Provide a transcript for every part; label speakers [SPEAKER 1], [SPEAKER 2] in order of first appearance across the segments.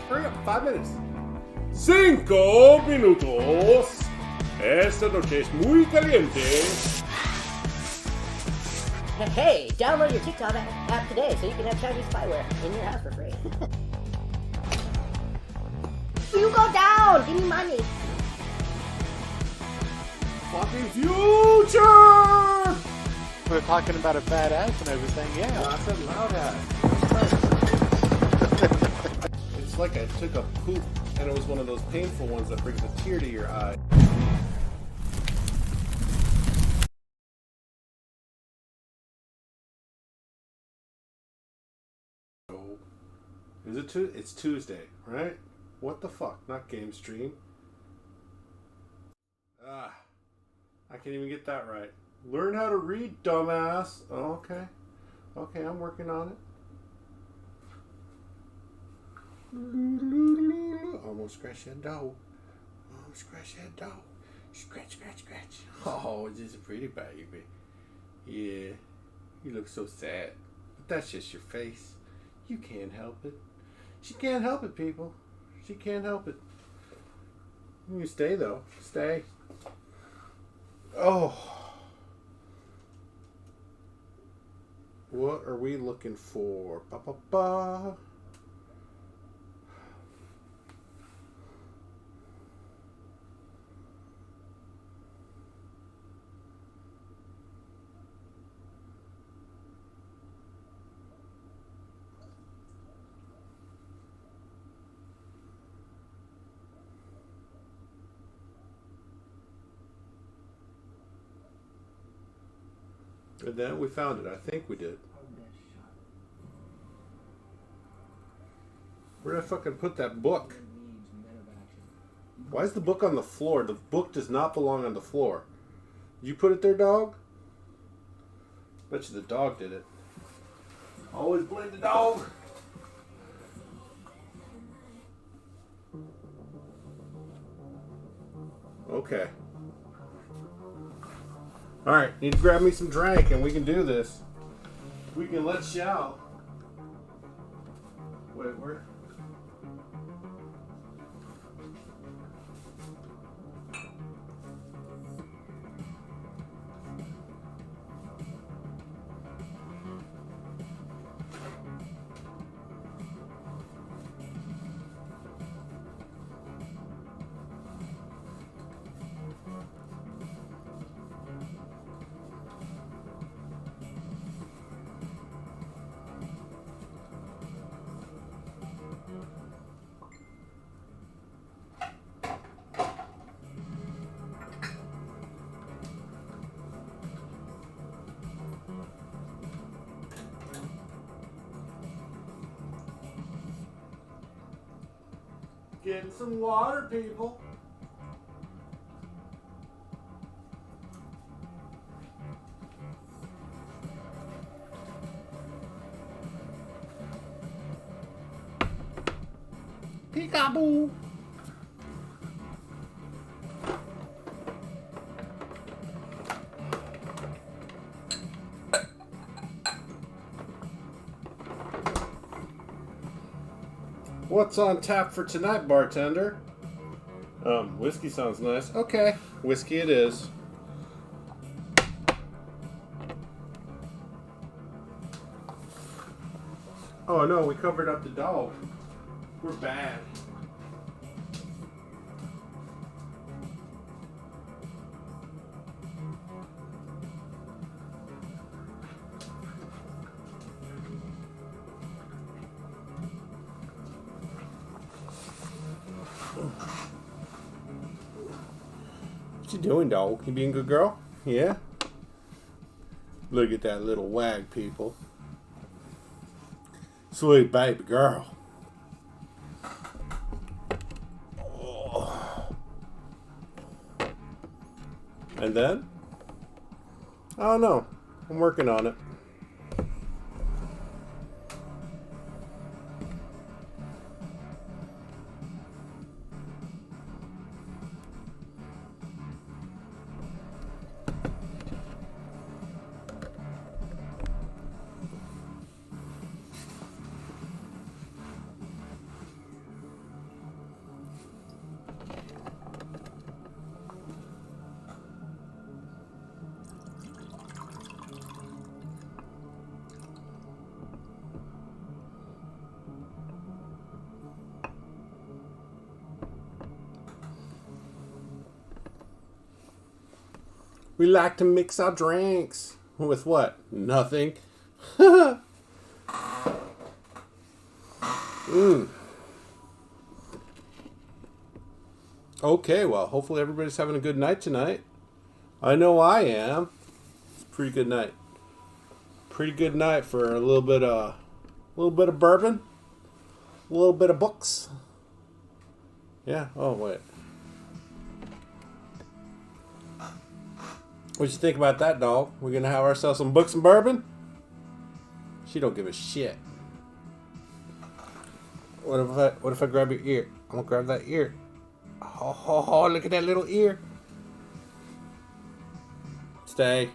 [SPEAKER 1] Hurry up, 5 minutes. 5 minutos. Esta noche es muy caliente.
[SPEAKER 2] Hey, download your TikTok app today so you can have Chinese spyware in your house for free. You go down! Give me money!
[SPEAKER 1] Fucking future!
[SPEAKER 3] We're talking about a fat ass and everything, yeah.
[SPEAKER 1] I said loud ass. It's like I took a poop and it was one of those painful ones that brings a tear to your eye. Is it It's Tuesday, right? What the fuck? Not game stream. I can't even get that right. Learn how to read, dumbass. Oh, okay. Okay, I'm working on it. Almost crescendo. Almost crescendo. Scratch, scratch, scratch. Oh, this is a pretty baby. Yeah. You look so sad. But that's just your face. You can't help it. She can't help it, people. She can't help it. You stay, though. Stay. Oh. What are we looking for? Ba ba ba. And then we found it. I think we did. Where did I fucking put that book? Why is the book on the floor? The book does not belong on the floor. You put it there, dog? Bet you the dog did it. Always blame the dog. Okay. Alright, need to grab me some drink and we can do this. We can let's shout. Wait, where? Getting some water, people. Peekaboo. What's on tap for tonight, bartender? Whiskey sounds nice. Okay, whiskey it is. Oh no, we covered up the dog. We're bad. What you doing, dog? You being a good girl? Yeah? Look at that little wag, people. Sweet baby girl. Oh. And then? I don't know. I'm working on it. We like to mix our drinks. With what? Nothing. Okay, well, hopefully everybody's having a good night tonight. I know I am. It's a pretty good night. Pretty good night for a little bit of bourbon, a little bit of books. Yeah. Oh wait. What you think about that, dog? We're gonna have ourselves some books and bourbon? She don't give a shit. What if I grab your ear? I'm gonna grab that ear. Oh, look at that little ear. Stay.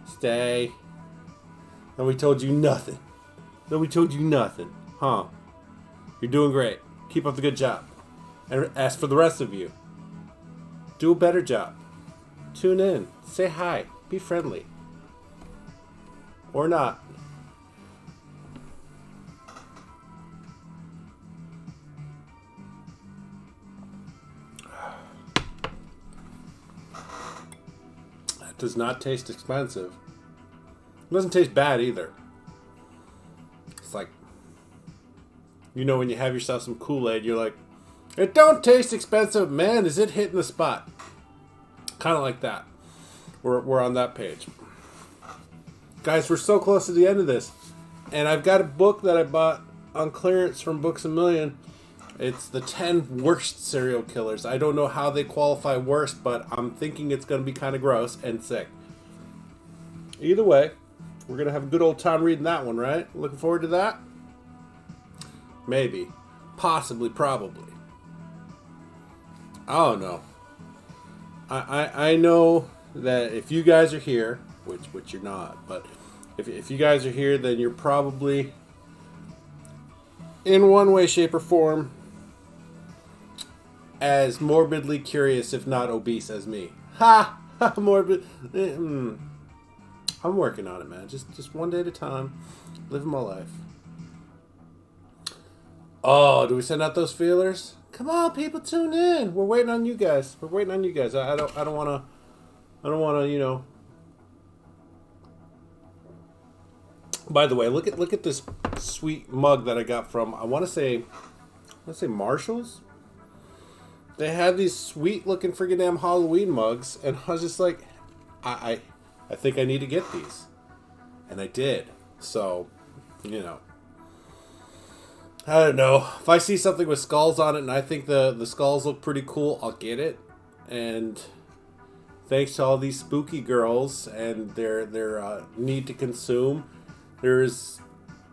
[SPEAKER 1] Stay. And we told you nothing. No, we told you nothing. Huh? You're doing great. Keep up the good job. And as for the rest of you, do a better job. Tune in. Say hi. Be friendly. Or not. That does not taste expensive. It doesn't taste bad either. It's like, you know, when you have yourself some Kool-Aid, you're like, it don't taste expensive. Man, is it hitting the spot? Kind of like that. We're on that page. Guys, we're so close to the end of this. And I've got a book that I bought on clearance from Books A Million. It's the 10 worst serial killers. I don't know how they qualify worst, but I'm thinking it's going to be kind of gross and sick. Either way, we're going to have a good old time reading that one, right? Looking forward to that? Maybe. Possibly. Probably. I don't know. I know that if you guys are here, which you're not, but if you guys are here, then you're probably in one way, shape, or form as morbidly curious, if not obese, as me. Ha! Morbid. I'm working on it, man. Just one day at a time, living my life. Oh, do we send out those feelers? Come on, people, tune in. We're waiting on you guys. I don't want to, you know. By the way, look at this sweet mug that I got from, I want to say Marshall's. They had these sweet looking friggin' damn Halloween mugs, and I was just like, I think I need to get these. And I did. So, you know. I don't know. If I see something with skulls on it and I think the skulls look pretty cool, I'll get it. And thanks to all these spooky girls and their need to consume, there's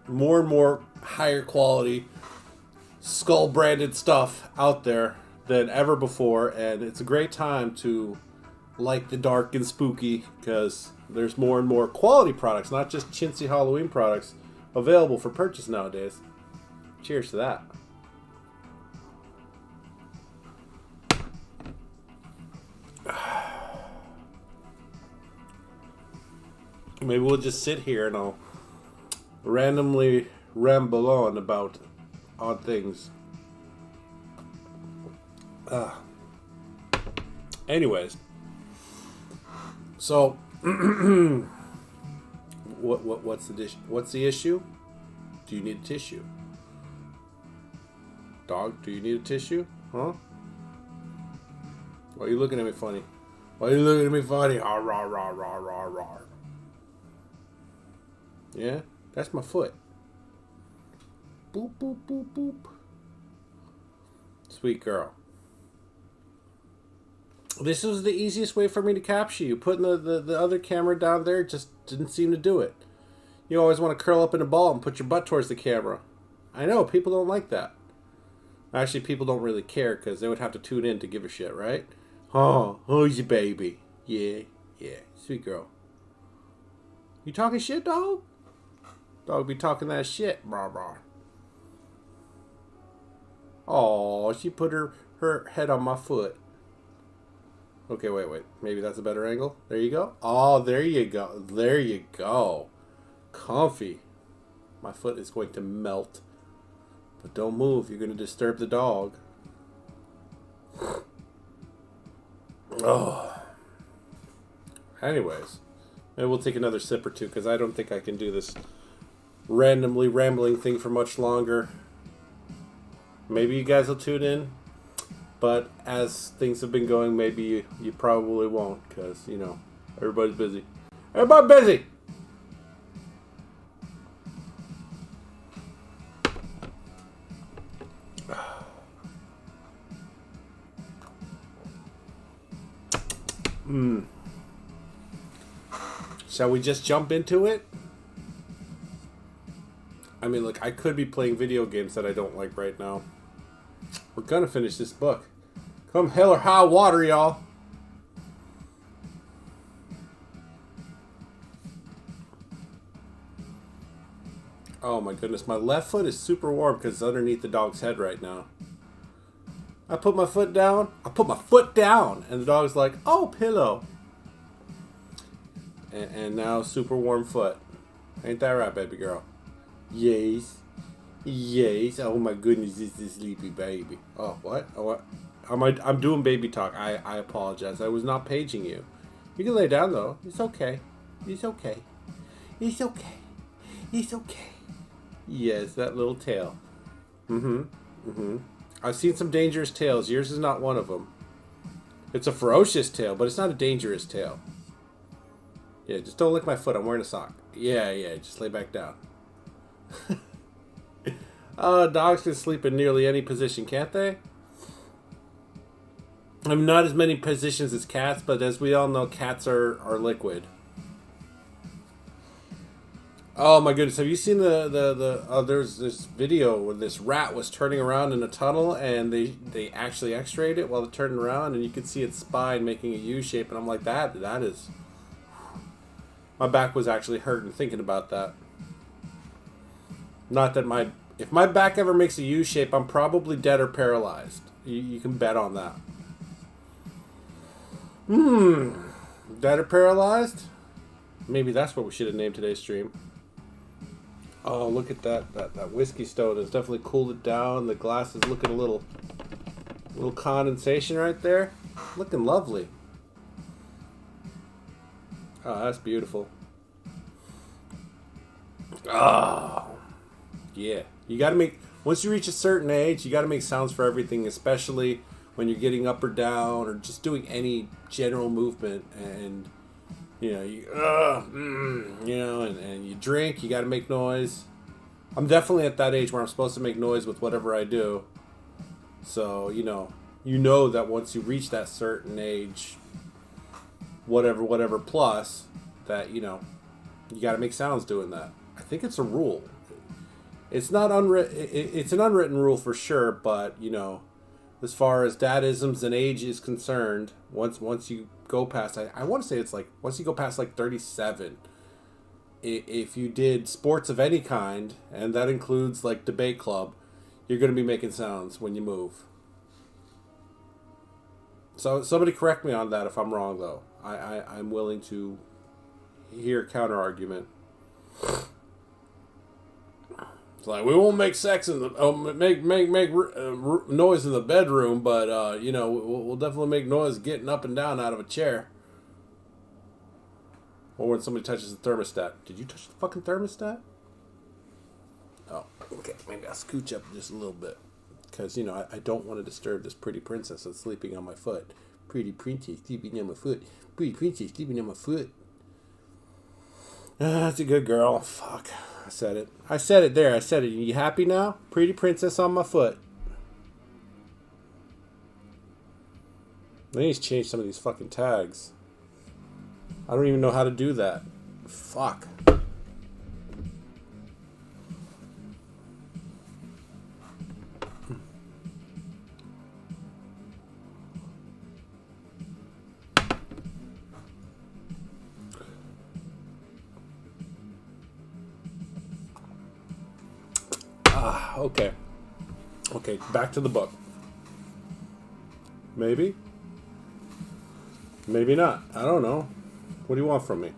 [SPEAKER 1] more and more higher quality skull branded stuff out there than ever before. And it's a great time to like the dark and spooky because there's more and more quality products, not just chintzy Halloween products, available for purchase nowadays. Cheers to that. Maybe we'll just sit here and I'll randomly ramble on about odd things. Anyways, so what's the dish? What's the issue? Do you need a tissue? Dog, do you need a tissue? Huh? Why are you looking at me funny? Why are you looking at me funny? Ah, rah, rah, rah, rah, rah. Yeah? That's my foot. Boop, boop, boop, boop. Sweet girl. This was the easiest way for me to capture you. Putting the other camera down there just didn't seem to do it. You always want to curl up in a ball and put your butt towards the camera. I know, people don't like that. Actually, people don't really care because they would have to tune in to give a shit, right? Oh, who's your baby? Yeah, sweet girl. You talking shit, dog? Dog be talking that shit, rah rah. Oh, she put her head on my foot. Okay, wait. Maybe that's a better angle. There you go. Oh, there you go. There you go. Comfy. My foot is going to melt. But don't move. You're going to disturb the dog. Oh. Anyways, maybe we'll take another sip or two because I don't think I can do this randomly rambling thing for much longer. Maybe you guys will tune in, but as things have been going, maybe you probably won't because, you know, everybody's busy. Everybody busy! Shall we just jump into it? I mean, look, I could be playing video games that I don't like right now. We're gonna finish this book. Come hell or high water, y'all. Oh my goodness, my left foot is super warm because it's underneath the dog's head right now. I put my foot down, and the dog's like, oh, pillow. And now super warm foot. Ain't that right, baby girl? Yes. Yes. Oh my goodness, this is sleepy baby. Oh, what? Oh, what? I'm doing baby talk. I apologize. I was not paging you. You can lay down though. It's okay. It's okay. It's okay. It's okay. Yes, that little tail. I've seen some dangerous tails. Yours is not one of them. It's a ferocious tail, but it's not a dangerous tail. Yeah, just don't lick my foot. I'm wearing a sock. Yeah, just lay back down. Dogs can sleep in nearly any position, can't they? I mean, not as many positions as cats, but as we all know, cats are liquid. Oh my goodness, have you seen there's this video where this rat was turning around in a tunnel and they actually x-rayed it while it turned around and you could see its spine making a U shape, and I'm like, that is... My back was actually hurting thinking about that. Not that if my back ever makes a U shape, I'm probably dead or paralyzed. You can bet on that. Dead or paralyzed? Maybe that's what we should have named today's stream. Oh, look at that whiskey stone. It's definitely cooled it down. The glass is looking a little condensation right there. Looking lovely. Oh, that's beautiful. Oh, yeah. You got to make, once you reach a certain age, you got to make sounds for everything, especially when you're getting up or down or just doing any general movement. And you know, and you drink, you got to make noise. I'm definitely at that age where I'm supposed to make noise with whatever I do. So, you know that once you reach that certain age, whatever plus, that, you got to make sounds doing that. I think it's a rule. It's not it's an unwritten rule for sure, but, as far as dadisms and age is concerned, once you go past, I want to say it's like, once you go past like 37, if you did sports of any kind, and that includes like debate club, you're going to be making sounds when you move. So somebody correct me on that if I'm wrong, though. I'm willing to hear a counter argument. It's like, we won't make sex in the make noise in the bedroom, but we'll definitely make noise getting up and down out of a chair. Or when somebody touches the thermostat. Did you touch the fucking thermostat? Oh, okay. Maybe I'll scooch up just a little bit. Because, I don't want to disturb this pretty princess that's sleeping on my foot. Pretty princess sleeping on my foot. Pretty princess sleeping on my foot. That's a good girl. Fuck. I said it there. I said it. You happy now? Pretty princess on my foot. I need to change some of these fucking tags. I don't even know how to do that. Fuck. Okay. Okay, back to the book. Maybe? Maybe not. I don't know. What do you want from me?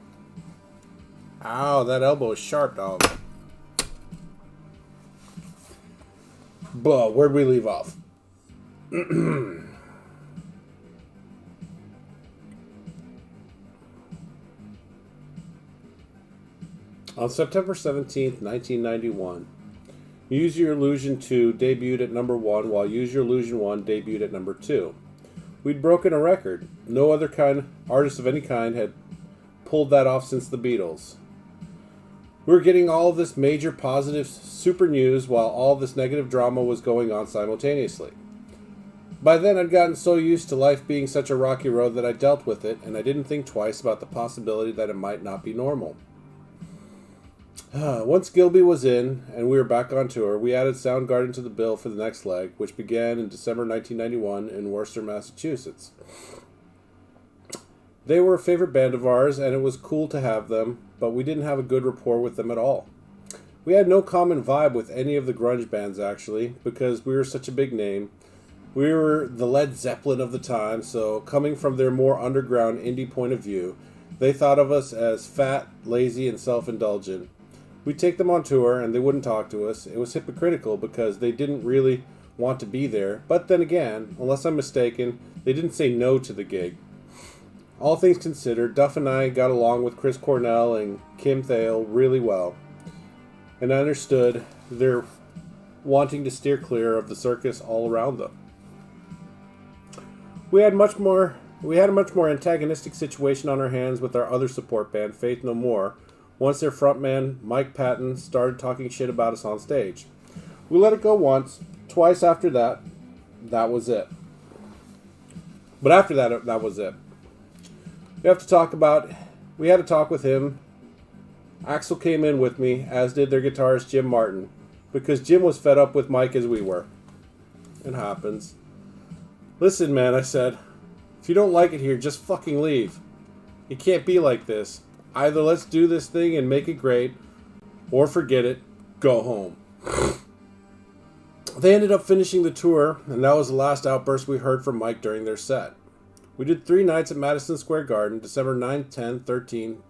[SPEAKER 1] Ow, that elbow is sharp, dog. But where'd we leave off? On September 17th, 1991, Use Your Illusion 2 debuted at number 1, while Use Your Illusion 1 debuted at number 2. We'd broken a record. No other artist of any kind had pulled that off since the Beatles. We were getting all of this major positive super news while all this negative drama was going on simultaneously. By then I'd gotten so used to life being such a rocky road that I dealt with it, and I didn't think twice about the possibility that it might not be normal. Once Gilby was in, and we were back on tour, we added Soundgarden to the bill for the next leg, which began in December 1991 in Worcester, Massachusetts. They were a favorite band of ours, and it was cool to have them, but we didn't have a good rapport with them at all. We had no common vibe with any of the grunge bands, actually, because we were such a big name. We were the Led Zeppelin of the time, so coming from their more underground indie point of view, they thought of us as fat, lazy, and self-indulgent. We'd take them on tour, and they wouldn't talk to us. It was hypocritical because they didn't really want to be there, but then again, unless I'm mistaken, they didn't say no to the gig. All things considered, Duff and I got along with Chris Cornell and Kim Thale really well, and I understood their wanting to steer clear of the circus all around them. We had a much more antagonistic situation on our hands with our other support band, Faith No More, once their frontman, Mike Patton, started talking shit about us on stage. We let it go once. Twice after that, that was it. But after that, that was it. We had a talk with him. Axl came in with me, as did their guitarist Jim Martin, because Jim was fed up with Mike as we were. It happens. Listen, man, I said, if you don't like it here, just fucking leave. It can't be like this. Either let's do this thing and make it great, or forget it, go home. They ended up finishing the tour, and that was the last outburst we heard from Mike during their set. We did 3 nights at Madison Square Garden, December 9, 10, 13,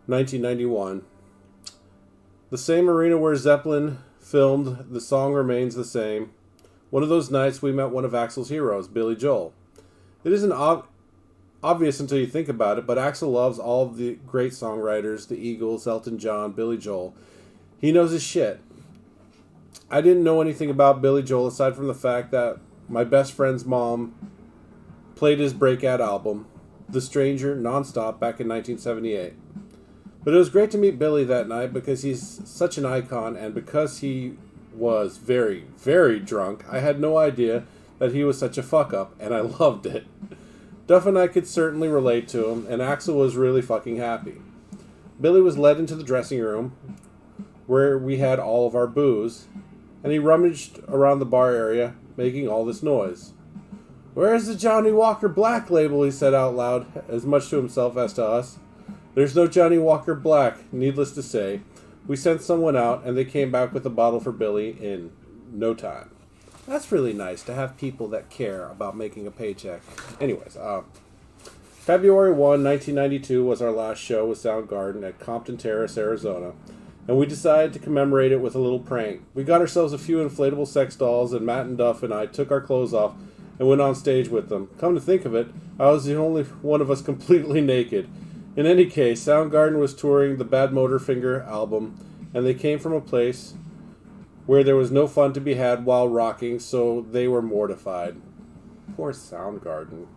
[SPEAKER 1] 1991. The same arena where Zeppelin filmed The Song Remains the Same. One of those nights we met one of Axl's heroes, Billy Joel. It isn't obvious until you think about it, but Axl loves all of the great songwriters, the Eagles, Elton John, Billy Joel. He knows his shit. I didn't know anything about Billy Joel aside from the fact that my best friend's mom played his breakout album, The Stranger, nonstop back in 1978. But it was great to meet Billy that night because he's such an icon, and because he was very, very drunk, I had no idea that he was such a fuck-up, and I loved it. Duff and I could certainly relate to him, and Axl was really fucking happy. Billy was led into the dressing room, where we had all of our booze, and he rummaged around the bar area, making all this noise. "Where's the Johnny Walker Black label?" he said out loud, as much to himself as to us. There's no Johnny Walker Black, needless to say. We sent someone out, and they came back with a bottle for Billy in no time. That's really nice to have people that care about making a paycheck. Anyways, February 1, 1992 was our last show with Soundgarden at Compton Terrace, Arizona, and we decided to commemorate it with a little prank. We got ourselves a few inflatable sex dolls, and Matt and Duff and I took our clothes off and went on stage with them. Come to think of it, I was the only one of us completely naked. In any case, Soundgarden was touring the Bad Motorfinger album, and they came from a place where there was no fun to be had while rocking, so they were mortified. Poor Soundgarden.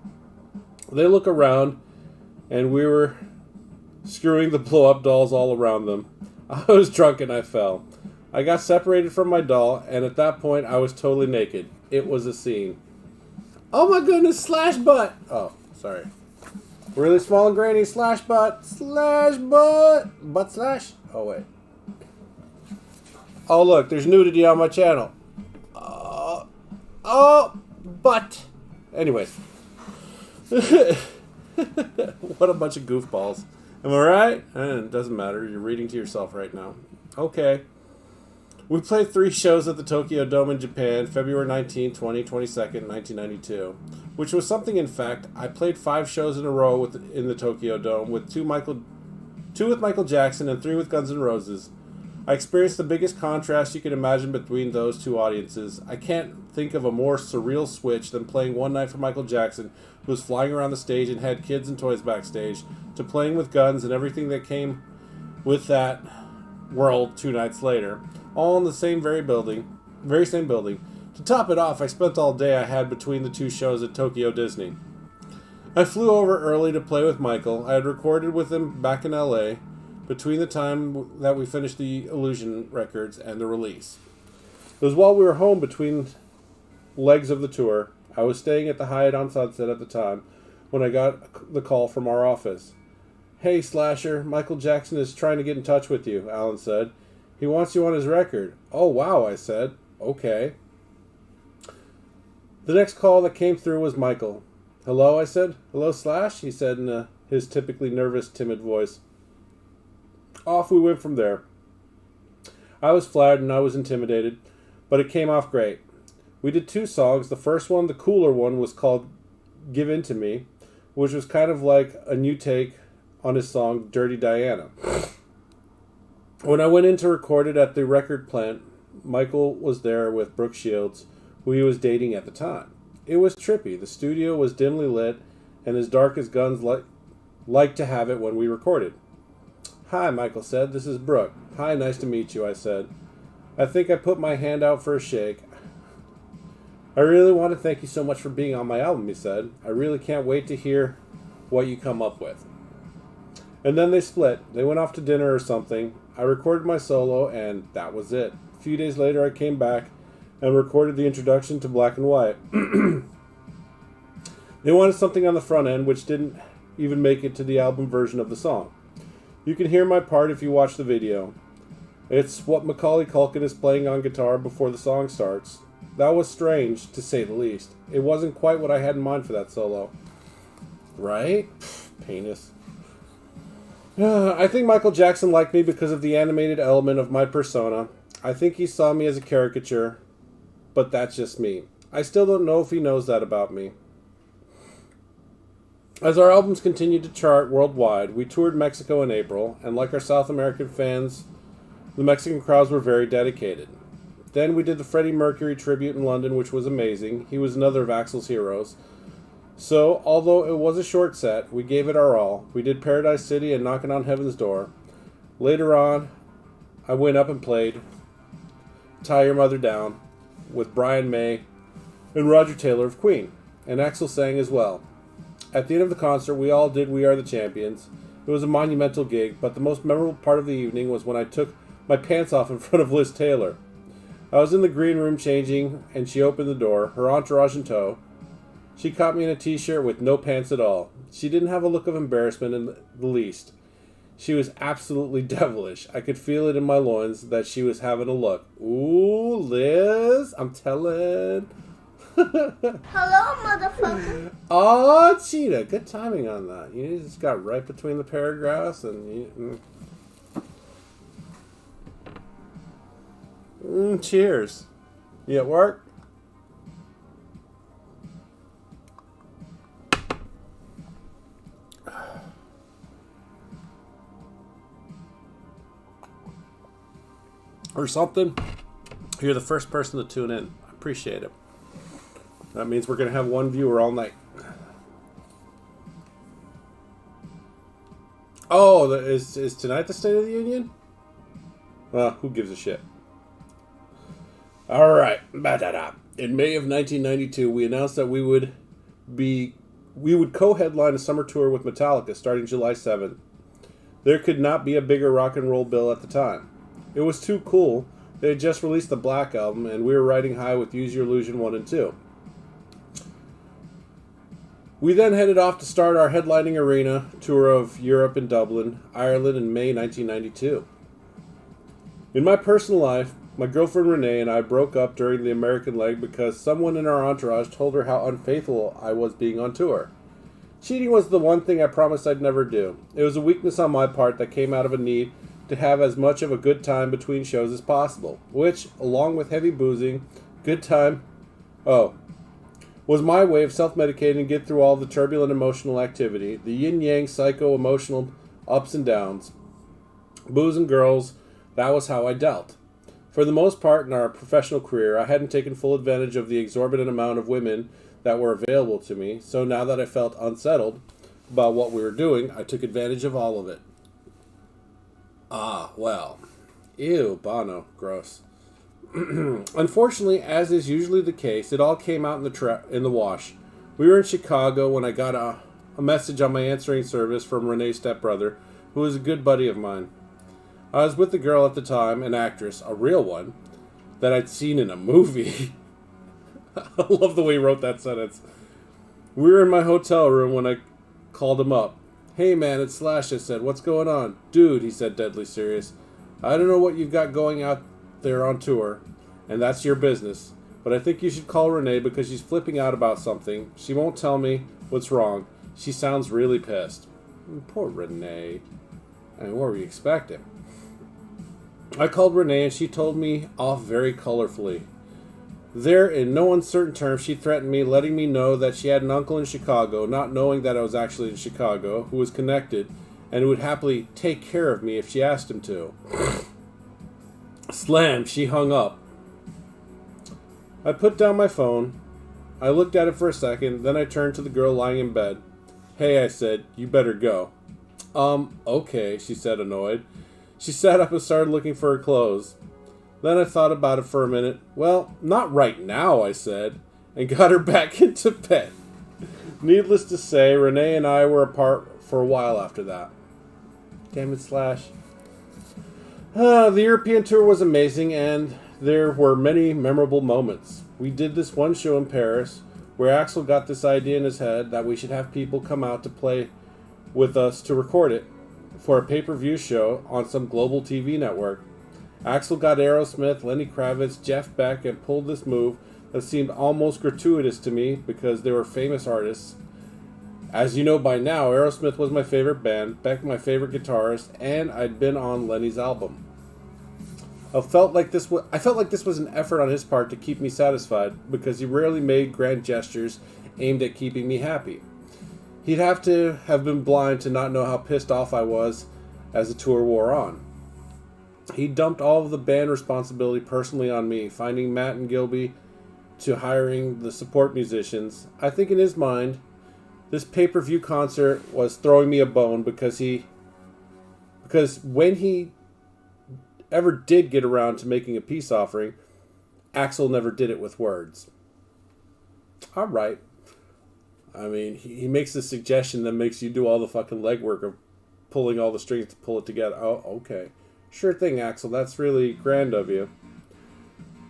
[SPEAKER 1] They look around, and we were screwing the blow-up dolls all around them. I was drunk and I fell. I got separated from my doll, and at that point I was totally naked. It was a scene. Oh my goodness, slash butt! Oh, sorry. Really small and grainy, slash butt, butt slash? Oh, wait. Oh, look, there's nudity on my channel. Butt. Anyways. What a bunch of goofballs. Am I right? It doesn't matter. You're reading to yourself right now. Okay. We played 3 shows at the Tokyo Dome in Japan, February 19, 20, 22nd, 1992. Which was something, in fact. I played 5 shows in a row in the Tokyo Dome, with 2 with Michael Jackson and 3 with Guns N' Roses. I experienced the biggest contrast you can imagine between those 2 audiences. I can't think of a more surreal switch than playing one night for Michael Jackson, who was flying around the stage and had kids and toys backstage, to playing with Guns and everything that came
[SPEAKER 4] with that world 2 nights later, all in the very same building. To top it off, I spent all day I had between the 2 shows at Tokyo Disney. I flew over early to play with Michael. I had recorded with him back in LA between the time that we finished the Illusion records and the release. It was while we were home between legs of the tour. I was staying at the Hyatt on Sunset at the time when I got the call from our office. "Hey, Slasher, Michael Jackson is trying to get in touch with you," Alan said. "He wants you on his record." "Oh, wow," I said. "Okay." The next call that came through was Michael. "Hello," I said. "Hello, Slash," he said in his typically nervous, timid voice. Off we went from there. I was flattered and I was intimidated, but it came off great. We did 2 songs. The first one, the cooler one, was called Give In To Me, which was kind of like a new take on his song Dirty Diana. When I went in to record it at the record plant, Michael was there with Brooke Shields, who he was dating at the time. It was trippy. The studio was dimly lit, and as dark as guns like to have it when we recorded. "Hi," Michael said. "This is Brooke." "Hi, nice to meet you," I said. I think I put my hand out for a shake. "I really want to thank you so much for being on my album," he said. "I really can't wait to hear what you come up with." And then they split. They went off to dinner or something. I recorded my solo, and that was it. A few days later, I came back and recorded the introduction to Black and White. They wanted something on the front end, which didn't even make it to the album version of the song. You can hear my part if you watch the video. It's what Macaulay Culkin is playing on guitar before the song starts. That was strange, to say the least. It wasn't quite what I had in mind for that solo. Right? Penis. I think Michael Jackson liked me because of the animated element of my persona. I think he saw me as a caricature, but that's just me. I still don't know if he knows that about me. As our albums continued to chart worldwide, we toured Mexico in April, and like our South American fans, the Mexican crowds were very dedicated. Then we did the Freddie Mercury tribute in London, which was amazing. He was another of Axl's heroes. So, although it was a short set, we gave it our all. We did Paradise City and Knocking on Heaven's Door. Later on, I went up and played Tie Your Mother Down with Brian May and Roger Taylor of Queen, and Axl sang as well. At the end of the concert, we all did We Are the Champions. It was a monumental gig, but the most memorable part of the evening was when I took my pants off in front of Liz Taylor. I was in the green room changing, and she opened the door, her entourage in tow. She caught me in a t-shirt with no pants at all. She didn't have a look of embarrassment in the least. She was absolutely devilish. I could feel it in my loins that she was having a look. Ooh, Liz, I'm telling.
[SPEAKER 5] Hello, motherfucker.
[SPEAKER 4] Oh, Cheetah, good timing on that. You just got right between the paragraphs and cheers. You at work? Or something. You're the first person to tune in. I appreciate it. That means we're going to have one viewer all night. Oh, is tonight the State of the Union? Well, who gives a shit? All right. In May of 1992, we announced that we would co-headline a summer tour with Metallica starting July 7th. There could not be a bigger rock and roll bill at the time. It was too cool. They had just released the Black Album, and we were riding high with Use Your Illusion 1 and 2. We then headed off to start our headlining arena tour of Europe and Dublin, Ireland in May 1992. In my personal life, my girlfriend Renee and I broke up during the American leg because someone in our entourage told her how unfaithful I was being on tour. Cheating was the one thing I promised I'd never do. It was a weakness on my part that came out of a need to have as much of a good time between shows as possible, which, along with heavy boozing, was my way of self-medicating and get through all the turbulent emotional activity, the yin-yang psycho-emotional ups and downs. Booze and girls, that was how I dealt. For the most part in our professional career, I hadn't taken full advantage of the exorbitant amount of women that were available to me, so now that I felt unsettled about what we were doing, I took advantage of all of it. Ah, well. Ew, Bono. Gross. Unfortunately, as is usually the case, it all came out in the wash. We were in Chicago when I got a message on my answering service from Renee's stepbrother, who was a good buddy of mine. I was with the girl at the time, an actress, a real one, that I'd seen in a movie. I love the way he wrote that sentence. We were in my hotel room when I called him up. Hey man, it's Slash, I said. What's going on? Dude, he said, deadly serious. I don't know what you've got going out there on tour, and that's your business. But I think you should call Renee because she's flipping out about something. She won't tell me what's wrong. She sounds really pissed. Poor Renee. I mean, what were you expecting? I called Renee and she told me off very colorfully. There, in no uncertain terms, she threatened me, letting me know that she had an uncle in Chicago, not knowing that I was actually in Chicago, who was connected, and who would happily take care of me if she asked him to. Slam, she hung up. I put down my phone. I looked at it for a second, then I turned to the girl lying in bed. Hey, I said, you better go. Okay, she said, annoyed. She sat up and started looking for her clothes. Then I thought about it for a minute. Well, not right now, I said, and got her back into bed. Needless to say, Renee and I were apart for a while after that. Damn it, Slash. The European tour was amazing, and there were many memorable moments. We did this one show in Paris, where Axel got this idea in his head that we should have people come out to play with us to record it for a pay-per-view show on some global TV network. Axel got Aerosmith, Lenny Kravitz, Jeff Beck, and pulled this move that seemed almost gratuitous to me because they were famous artists. As you know by now, Aerosmith was my favorite band, Beck my favorite guitarist, and I'd been on Lenny's album. I felt like this was an effort on his part to keep me satisfied because he rarely made grand gestures aimed at keeping me happy. He'd have to have been blind to not know how pissed off I was as the tour wore on. He dumped all of the band responsibility personally on me, finding Matt and Gilby to hiring the support musicians. I think in his mind, this pay-per-view concert was throwing me a bone because when he ever did get around to making a peace offering, Axel never did it with words. All right. I mean, he makes a suggestion that makes you do all the fucking legwork of pulling all the strings to pull it together. Oh, okay. Sure thing, Axel. That's really grand of you.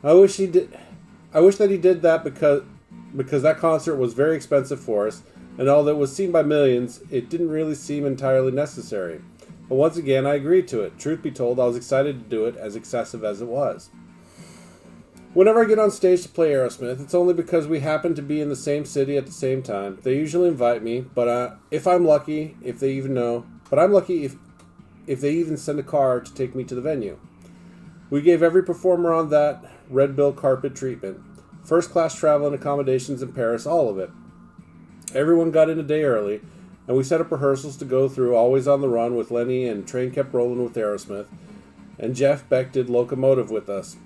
[SPEAKER 4] I wish that he did that because that concert was very expensive for us, and although it was seen by millions, it didn't really seem entirely necessary. But once again, I agreed to it. Truth be told, I was excited to do it, as excessive as it was. Whenever I get on stage to play Aerosmith, it's only because we happen to be in the same city at the same time. They usually invite me, but I'm lucky if they even send a car to take me to the venue. We gave every performer on that red bill carpet treatment. First class travel and accommodations in Paris, all of it. Everyone got in a day early, and we set up rehearsals to go through, always on the run with Lenny, and Train kept rolling with Aerosmith, and Jeff Beck did Locomotive with us.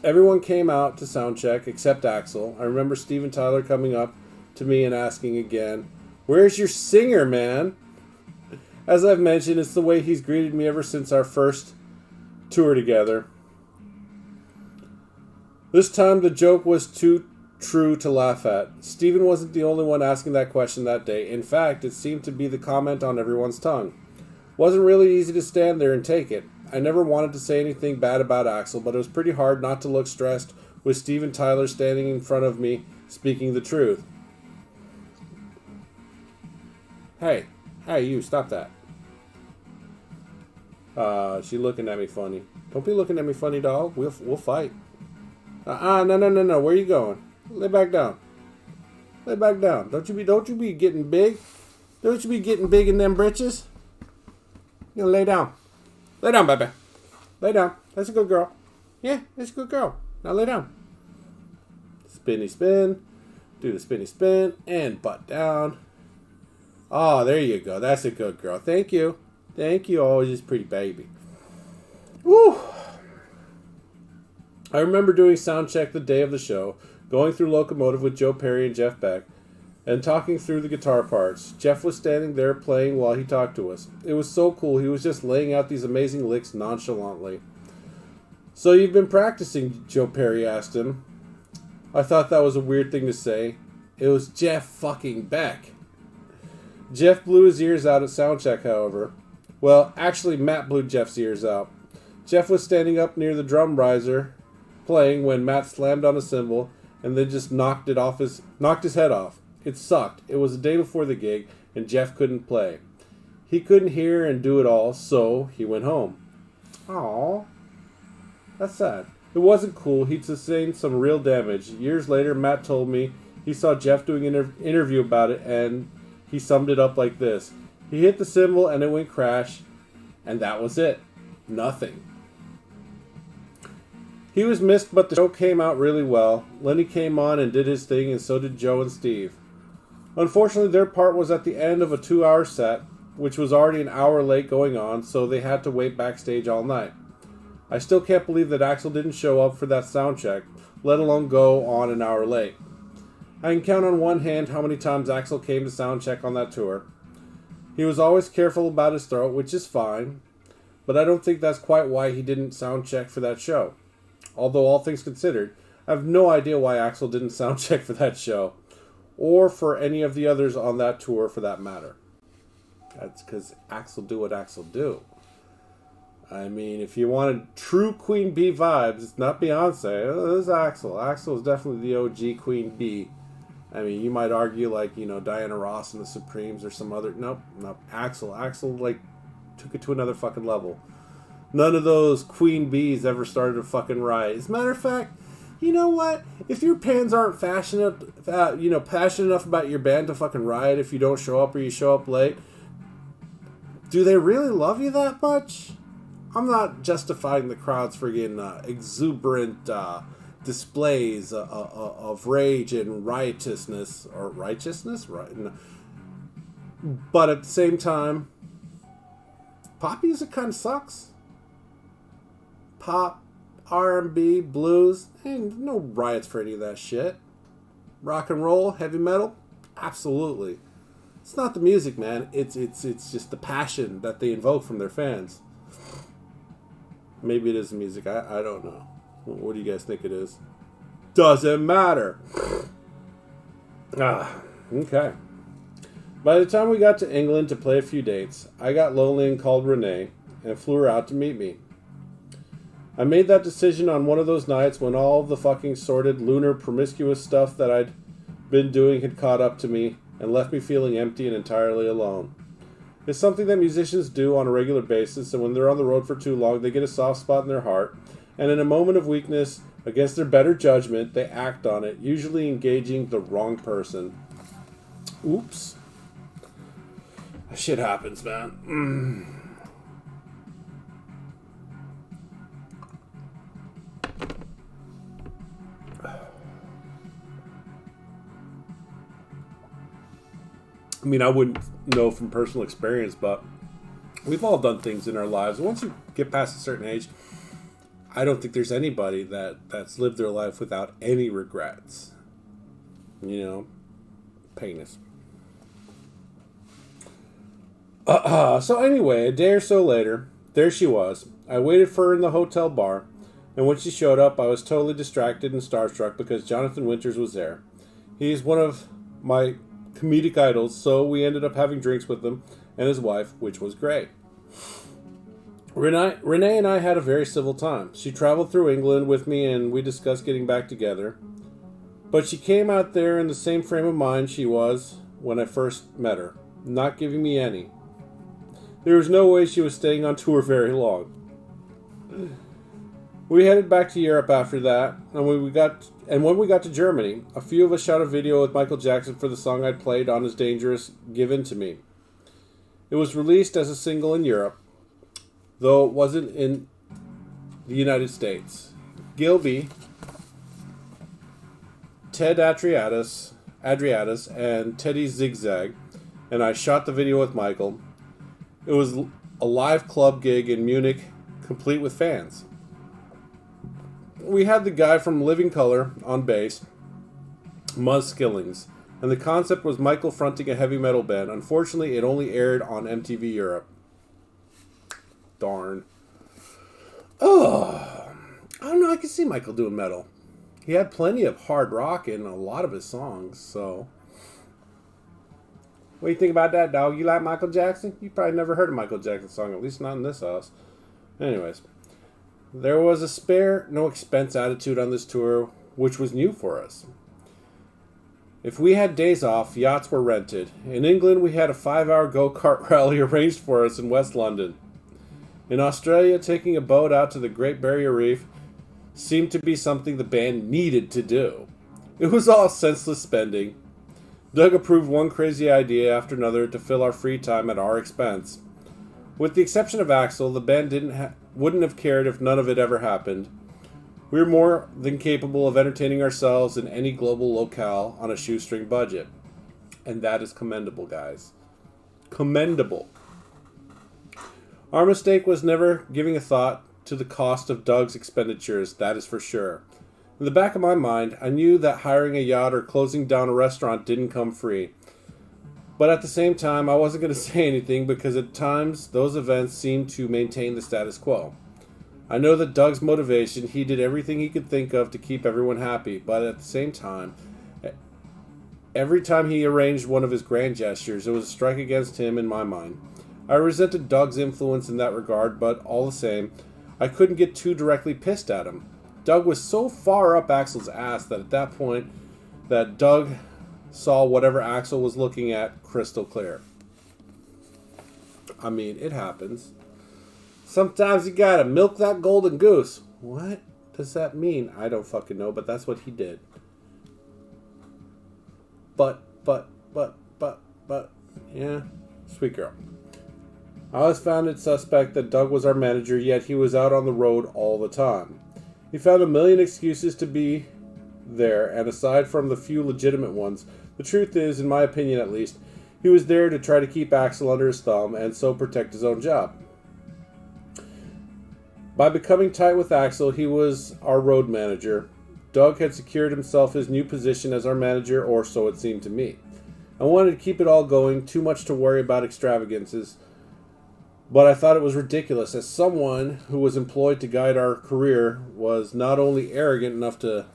[SPEAKER 4] Everyone came out to soundcheck except Axel. I remember Steven Tyler coming up to me and asking again, "Where's your singer, man?" As I've mentioned, it's the way he's greeted me ever since our first tour together. This time the joke was too true to laugh at. Steven wasn't the only one asking that question that day. In fact, it seemed to be the comment on everyone's tongue. Wasn't really easy to stand there and take it. I never wanted to say anything bad about Axel, but it was pretty hard not to look stressed with Steven Tyler standing in front of me speaking the truth. Hey, you, stop that. She looking at me funny. Don't be looking at me funny, dog. We'll fight. No. Where you going? Lay back down. Lay back down. Don't you be getting big. Don't you be getting big in them britches. You know, lay down. Lay down, baby. Lay down. That's a good girl. Yeah, that's a good girl. Now lay down. Spinny spin. Do the spinny spin. And butt down. Oh, there you go. That's a good girl. Thank you. Thank you. Oh, just pretty baby. Woo! I remember doing sound check the day of the show, going through Locomotive with Joe Perry and Jeff Beck. and talking through the guitar parts. Jeff was standing there playing while he talked to us. It was so cool. He was just laying out these amazing licks nonchalantly. "So you've been practicing?" Joe Perry asked him. I thought that was a weird thing to say. It was Jeff fucking Beck. Jeff blew his ears out at soundcheck, however. Well, actually, Matt blew Jeff's ears out. Jeff was standing up near the drum riser playing when Matt slammed on a cymbal and then just knocked his head off. It sucked. It was the day before the gig, and Jeff couldn't play. He couldn't hear and do it all, so he went home. Aww. That's sad. It wasn't cool. He'd sustained some real damage. Years later, Matt told me he saw Jeff doing an interview about it, and he summed it up like this. He hit the cymbal, and it went crash, and that was it. Nothing. He was missed, but the show came out really well. Lenny came on and did his thing, and so did Joe and Steve. Unfortunately, their part was at the end of a 2-hour set, which was already an hour late going on, so they had to wait backstage all night. I still can't believe that Axl didn't show up for that sound check, let alone go on an hour late. I can count on one hand how many times Axl came to sound check on that tour. He was always careful about his throat, which is fine, but I don't think that's quite why he didn't sound check for that show. Although all things considered, I have no idea why Axl didn't sound check for that show, or for any of the others on that tour for that matter. That's because Axl do what Axl do. I mean, if you wanted true Queen Bee vibes, it's not Beyonce, it's Axl. Axl is definitely the OG Queen Bee. I mean, you might argue like, Diana Ross and the Supremes or some other... Nope. Axl. Axl, took it to another fucking level. None of those Queen Bees ever started a fucking riot. As a matter of fact, you know what? If your fans aren't passionate enough about your band to fucking riot if you don't show up or you show up late, do they really love you that much? I'm not justifying the crowd's friggin' exuberant displays of rage and riotousness. Or righteousness? Right. No. But at the same time, pop music kind of sucks. Pop, R&B, blues, ain't no riots for any of that shit. Rock and roll, heavy metal, absolutely. It's not the music, man. It's just the passion that they invoke from their fans. Maybe it is the music. I don't know. What do you guys think it is? Doesn't matter. Okay. By the time we got to England to play a few dates, I got lonely and called Renee and flew her out to meet me. I made that decision on one of those nights when all of the fucking sordid, lunar, promiscuous stuff that I'd been doing had caught up to me and left me feeling empty and entirely alone. It's something that musicians do on a regular basis, and when they're on the road for too long, they get a soft spot in their heart, and in a moment of weakness, against their better judgment, they act on it, usually engaging the wrong person. Oops. That shit happens, man. I mean, I wouldn't know from personal experience, but we've all done things in our lives. Once you get past a certain age, I don't think there's anybody that's lived their life without any regrets. Painless. So anyway, a day or so later, there she was. I waited for her in the hotel bar, and when she showed up, I was totally distracted and starstruck because Jonathan Winters was there. He's one of my comedic idols, so we ended up having drinks with him and his wife, which was great. Renee and I had a very civil time. She traveled through England with me and we discussed getting back together. But she came out there in the same frame of mind she was when I first met her, not giving me any. There was no way she was staying on tour very long. We headed back to Europe after that, and when we got to Germany, a few of us shot a video with Michael Jackson for the song I'd played on his Dangerous Given to Me. It was released as a single in Europe, though it wasn't in the United States. Gilby, Ted Adriatis, and Teddy Zigzag, and I shot the video with Michael. It was a live club gig in Munich, complete with fans. We had the guy from Living Colour on bass, Muzz Skillings, and the concept was Michael fronting a heavy metal band. Unfortunately, it only aired on MTV Europe. Darn. Oh, I don't know. I can see Michael doing metal. He had plenty of hard rock in a lot of his songs, so. What do you think about that, dog? You like Michael Jackson? You probably never heard a Michael Jackson song, at least not in this house. Anyways, there was a spare, no expense attitude on this tour, which was new for us. If we had days off, yachts were rented. In England, we had a 5-hour go-kart rally arranged for us in West London. In Australia, taking a boat out to the Great Barrier Reef seemed to be something the band needed to do. It was all senseless spending. Doug approved one crazy idea after another to fill our free time at our expense. With the exception of Axel, the band wouldn't have cared if none of it ever happened. We were more than capable of entertaining ourselves in any global locale on a shoestring budget. And that is commendable, guys. Commendable. Our mistake was never giving a thought to the cost of Doug's expenditures, that is for sure. In the back of my mind, I knew that hiring a yacht or closing down a restaurant didn't come free. But at the same time, I wasn't going to say anything because at times those events seemed to maintain the status quo. I know that Doug's motivation, he did everything he could think of to keep everyone happy, but at the same time, every time he arranged one of his grand gestures, it was a strike against him in my mind. I resented Doug's influence in that regard, but all the same, I couldn't get too directly pissed at him. Doug was so far up Axel's ass that at that point, that Doug saw whatever Axel was looking at crystal clear. I mean, it happens. Sometimes you gotta milk that golden goose. What does that mean? I don't fucking know, but that's what he did. But, yeah, sweet girl. I always found it suspect that Doug was our manager, yet he was out on the road all the time. He found a million excuses to be there, and aside from the few legitimate ones, the truth is, in my opinion at least, he was there to try to keep Axel under his thumb and so protect his own job. By becoming tight with Axel, he was our road manager. Doug had secured himself his new position as our manager, or so it seemed to me. I wanted to keep it all going, too much to worry about extravagances, but I thought it was ridiculous, as someone who was employed to guide our career was not only arrogant enough to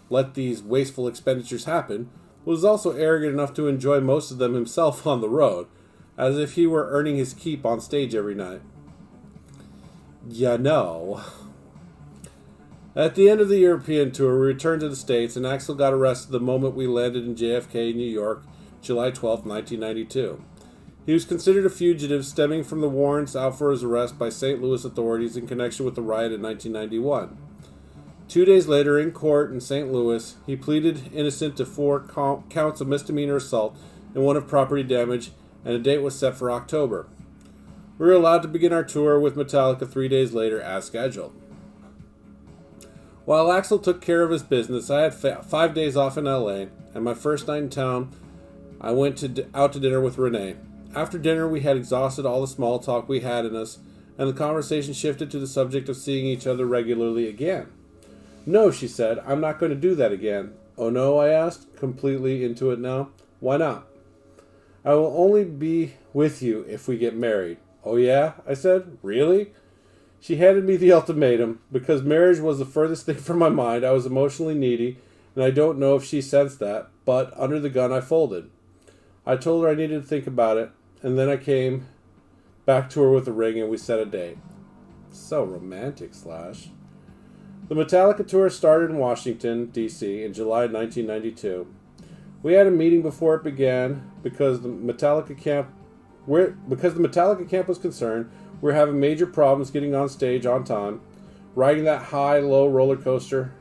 [SPEAKER 4] let these wasteful expenditures happen, but was also arrogant enough to enjoy most of them himself on the road, as if he were earning his keep on stage every night. You know. At the end of the European tour, we returned to the States, and Axel got arrested the moment we landed in JFK, New York, July 12, 1992. He was considered a fugitive stemming from the warrants out for his arrest by St. Louis authorities in connection with the riot in 1991. 2 days later, in court in St. Louis, he pleaded innocent to 4 counts of misdemeanor assault and 1 of property damage, and a date was set for October. We were allowed to begin our tour with Metallica 3 days later as scheduled. While Axel took care of his business, I had 5 days off in LA, and my first night in town, I went out to dinner with Renee. After dinner, we had exhausted all the small talk we had in us, and the conversation shifted to the subject of seeing each other regularly again. No, she said, I'm not going to do that again. Oh no, I asked, completely into it now. Why not? I will only be with you if we get married. Oh yeah? I said, really? She handed me the ultimatum. Because marriage was the furthest thing from my mind, I was emotionally needy, and I don't know if she sensed that, but under the gun I folded. I told her I needed to think about it, and then I came back to her with a ring and we set a date. So romantic, Slash. The Metallica tour started in Washington, D.C. in July 1992. We had a meeting before it began because the Metallica camp was concerned. We were having major problems getting on stage on time, riding that high-low roller coaster.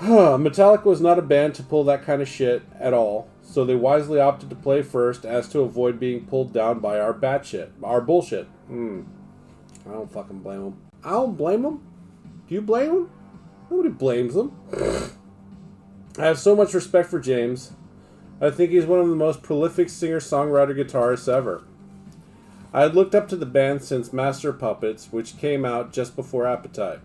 [SPEAKER 4] Metallica was not a band to pull that kind of shit at all, so they wisely opted to play first as to avoid being pulled down by our bullshit. I don't fucking blame them. I don't blame them. Do you blame them? Nobody blames them. I have so much respect for James. I think he's one of the most prolific singer-songwriter guitarists ever. I had looked up to the band since Master of Puppets, which came out just before Appetite.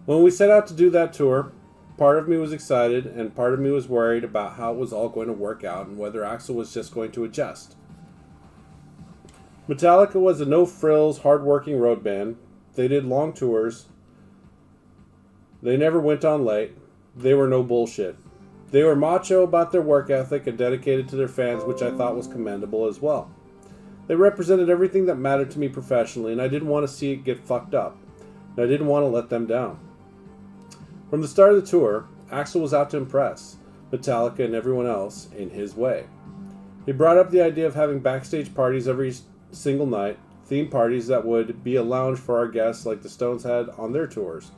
[SPEAKER 4] When we set out to do that tour, Part of me was excited, and part of me was worried about how it was all going to work out and whether Axl was just going to adjust. Metallica was a no-frills, hard-working road band. They did long tours. They never went on late. They were no bullshit. They were macho about their work ethic and dedicated to their fans, which I thought was commendable as well. They represented everything that mattered to me professionally, and I didn't want to see it get fucked up. And I didn't want to let them down. From the start of the tour, Axl was out to impress Metallica and everyone else in his way. He brought up the idea of having backstage parties every single night, theme parties that would be a lounge for our guests like the Stones had on their tours.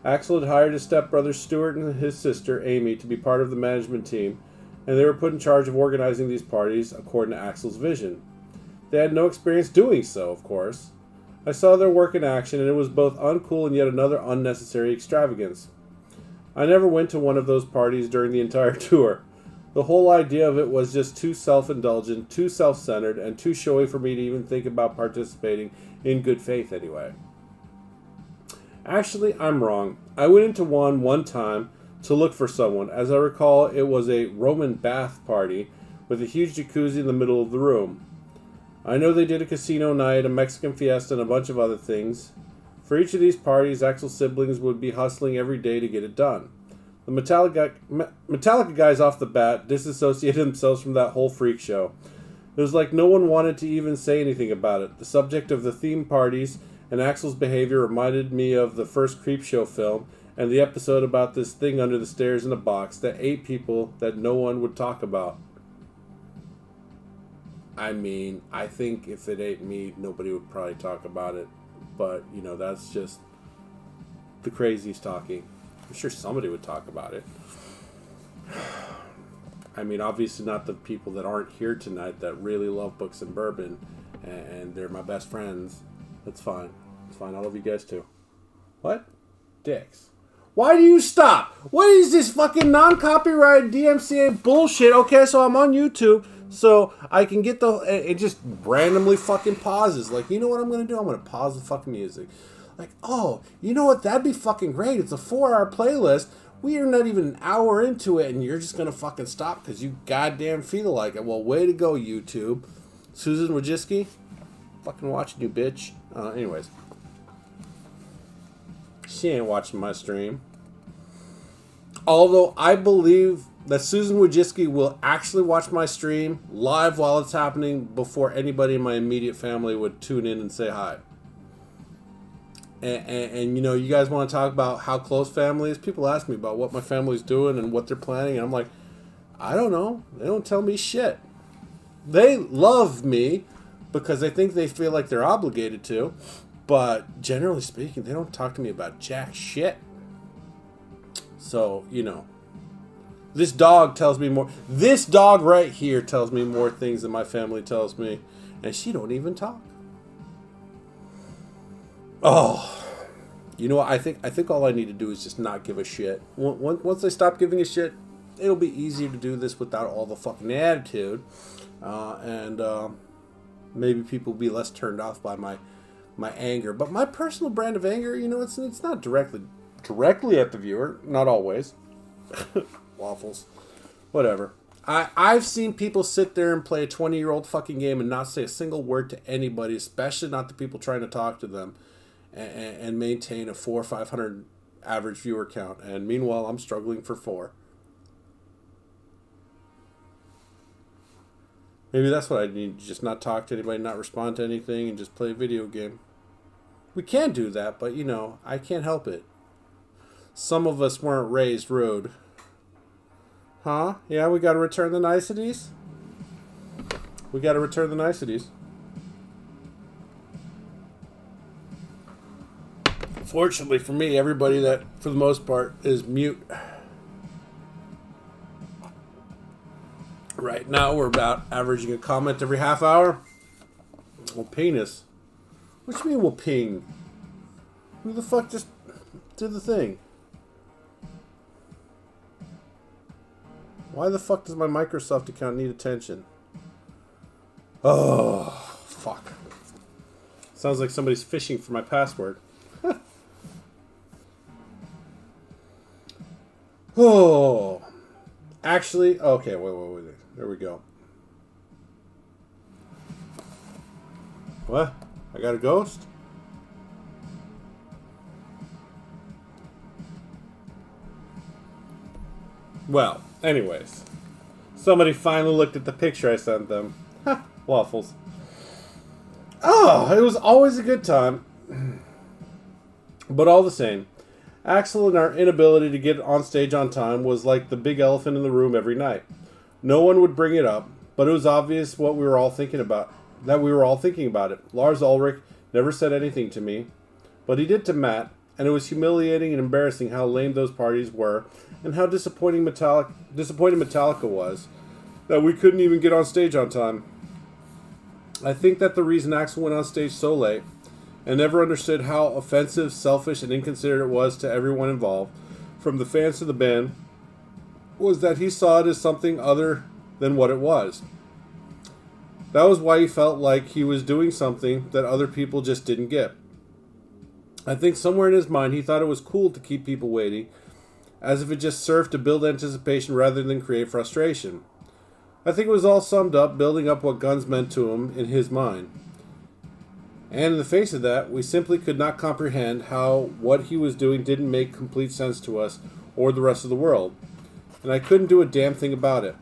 [SPEAKER 4] Axl had hired his stepbrother Stuart and his sister Amy to be part of the management team, and they were put in charge of organizing these parties according to Axl's vision. They had no experience doing so, of course. I saw their work in action, and it was both uncool and yet another unnecessary extravagance. I never went to one of those parties during the entire tour. The whole idea of it was just too self-indulgent, too self-centered, and too showy for me to even think about participating in good faith anyway. Actually, I'm wrong. I went into one time to look for someone. As I recall, it was a Roman bath party with a huge jacuzzi in the middle of the room. I know they did a casino night, a Mexican fiesta, and a bunch of other things. For each of these parties, Axl's siblings would be hustling every day to get it done. The Metallica guys off the bat disassociated themselves from that whole freak show. It was like no one wanted to even say anything about it. The subject of the theme parties and Axl's behavior reminded me of the first Creepshow film and the episode about this thing under the stairs in a box that ate people that no one would talk about. I mean, I think if it ate me, nobody would probably talk about it. But, you know, that's just the crazies talking. I'm sure somebody would talk about it. I mean, obviously not the people that aren't here tonight that really love books and bourbon, and they're my best friends. That's fine. It's fine. I love you guys too. What? Dicks. Why do you stop? What is this fucking non-copyrighted DMCA bullshit? Okay, so I'm on YouTube, so I can get it just randomly fucking pauses. Like, you know what I'm going to do? I'm going to pause the fucking music. Like, oh, you know what? That'd be fucking great. It's a 4-hour playlist. We are not even an hour into it, and you're just going to fucking stop because you goddamn feel like it. Well, way to go, YouTube. Susan Wojcicki? Fucking watching you, bitch. Anyways. She ain't watching my stream. Although I believe that Susan Wojcicki will actually watch my stream live while it's happening before anybody in my immediate family would tune in and say hi. And you know, you guys want to talk about how close family is? People ask me about what my family's doing and what they're planning, and I'm like, I don't know. They don't tell me shit. They love me because they think they feel like they're obligated to, but generally speaking, they don't talk to me about jack shit. So, you know, this dog tells me more. This dog right here tells me more things than my family tells me, and she don't even talk. Oh, you know what? I think all I need to do is just not give a shit. Once I stop giving a shit, it'll be easier to do this without all the fucking attitude, and maybe people will be less turned off by my anger. But my personal brand of anger, you know, it's not directly at the viewer. Not always. Waffles, whatever. I've seen people sit there and play a 20-year-old fucking game and not say a single word to anybody, especially not the people trying to talk to them. And maintain a 400 or 500 average viewer count. And meanwhile, I'm struggling for 4. Maybe that's what I need. Just not talk to anybody, not respond to anything, and just play a video game. We can do that, but, you know, I can't help it. Some of us weren't raised rude. Huh? Yeah, we gotta return the niceties? We gotta return the niceties. Fortunately for me, everybody that, for the most part, is mute. Right now, we're about averaging a comment every half hour. Well, penis. What you mean, we'll ping? Who the fuck just did the thing? Why the fuck does my Microsoft account need attention? Oh, fuck. Sounds like somebody's fishing for my password. Oh. Actually, okay, wait. There we go. What? I got a ghost? Well, anyways. Somebody finally looked at the picture I sent them. Ha, waffles. Oh, it was always a good time. But all the same, Axel and our inability to get on stage on time was like the big elephant in the room every night. No one would bring it up, but it was obvious what we were all thinking about. That we were all thinking about it. Lars Ulrich never said anything to me, but he did to Matt, and it was humiliating and embarrassing how lame those parties were, and how disappointed Metallica was that we couldn't even get on stage on time. I think that the reason Axel went on stage so late and never understood how offensive, selfish, and inconsiderate it was to everyone involved, from the fans to the band, was that he saw it as something other than what it was. That was why he felt like he was doing something that other people just didn't get. I think somewhere in his mind he thought it was cool to keep people waiting, as if it just served to build anticipation rather than create frustration. I think it was all summed up, building up what Guns meant to him in his mind. And in the face of that, we simply could not comprehend how what he was doing didn't make complete sense to us or the rest of the world. And I couldn't do a damn thing about it.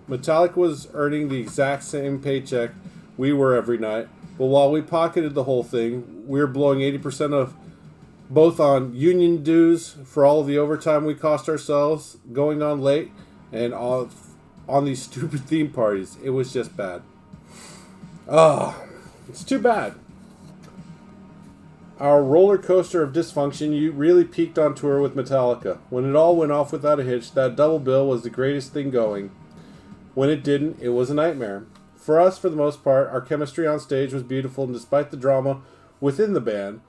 [SPEAKER 4] Metallica was earning the exact same paycheck we were every night, but while we pocketed the whole thing, we were blowing 80% of both on union dues for all of the overtime we cost ourselves going on late and on these stupid theme parties. It was just bad. It's too bad. Our roller coaster of dysfunction really peaked on tour with Metallica. When it all went off without a hitch, that double bill was the greatest thing going. When it didn't, it was a nightmare. For us, for the most part, our chemistry on stage was beautiful, and despite the drama within the band,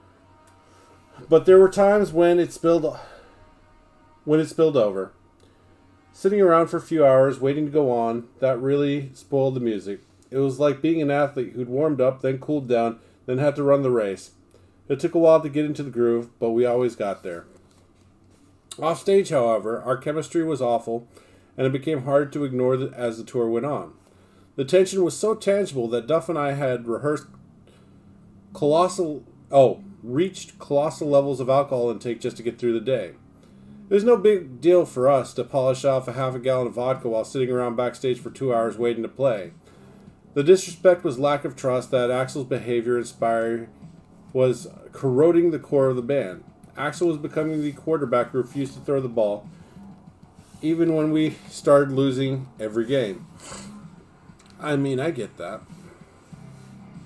[SPEAKER 4] but there were times when it spilled over. Sitting around for a few hours, waiting to go on, that really spoiled the music. It was like being an athlete who'd warmed up, then cooled down, then had to run the race. It took a while to get into the groove, but we always got there. Off stage, however, our chemistry was awful, and it became hard to ignore as the tour went on. The tension was so tangible that Duff and I had reached colossal levels of alcohol intake just to get through the day. It was no big deal for us to polish off a half a gallon of vodka while sitting around backstage for 2 hours waiting to play. The disrespect was lack of trust that Axel's behavior inspired was corroding the core of the band. Axel was becoming the quarterback who refused to throw the ball, even when we started losing every game. I mean, I get that.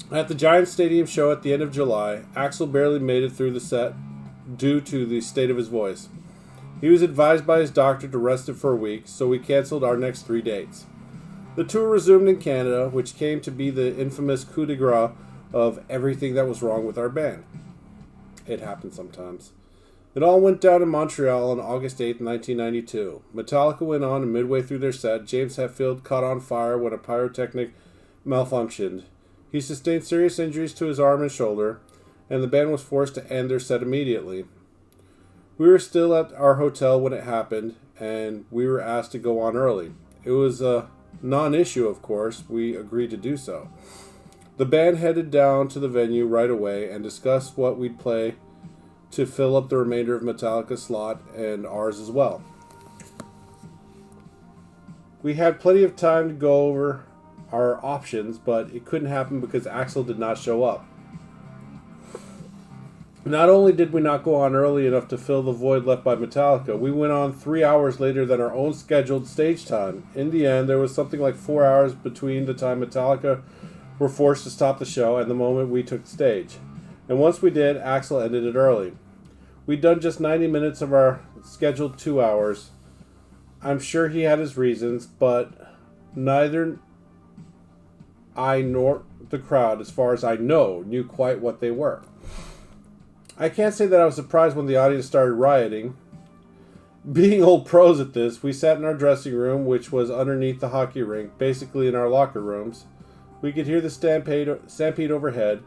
[SPEAKER 4] At the Giants Stadium show at the end of July, Axel barely made it through the set due to the state of his voice. He was advised by his doctor to rest it for a week, so we canceled our next 3 dates. The tour resumed in Canada, which came to be the infamous coup de grace of everything that was wrong with our band. It happens sometimes. It all went down in Montreal on August 8, 1992. Metallica went on, and midway through their set, James Hetfield caught on fire when a pyrotechnic malfunctioned. He sustained serious injuries to his arm and shoulder, and the band was forced to end their set immediately. We were still at our hotel when it happened, and we were asked to go on early. It was a non-issue, of course. We agreed to do so. The band headed down to the venue right away and discussed what we'd play to fill up the remainder of Metallica's slot and ours as well. We had plenty of time to go over our options, but it couldn't happen because Axel did not show up. Not only did we not go on early enough to fill the void left by Metallica, we went on 3 hours later than our own scheduled stage time. In the end, there was something like 4 hours between the time Metallica were forced to stop the show and the moment we took the stage. And once we did, Axel ended it early. We'd done just 90 minutes of our scheduled 2 hours. I'm sure he had his reasons, but neither I nor the crowd, as far as I know, knew quite what they were. I can't say that I was surprised when the audience started rioting. Being old pros at this, we sat in our dressing room, which was underneath the hockey rink, basically in our locker rooms. We could hear the stampede overhead,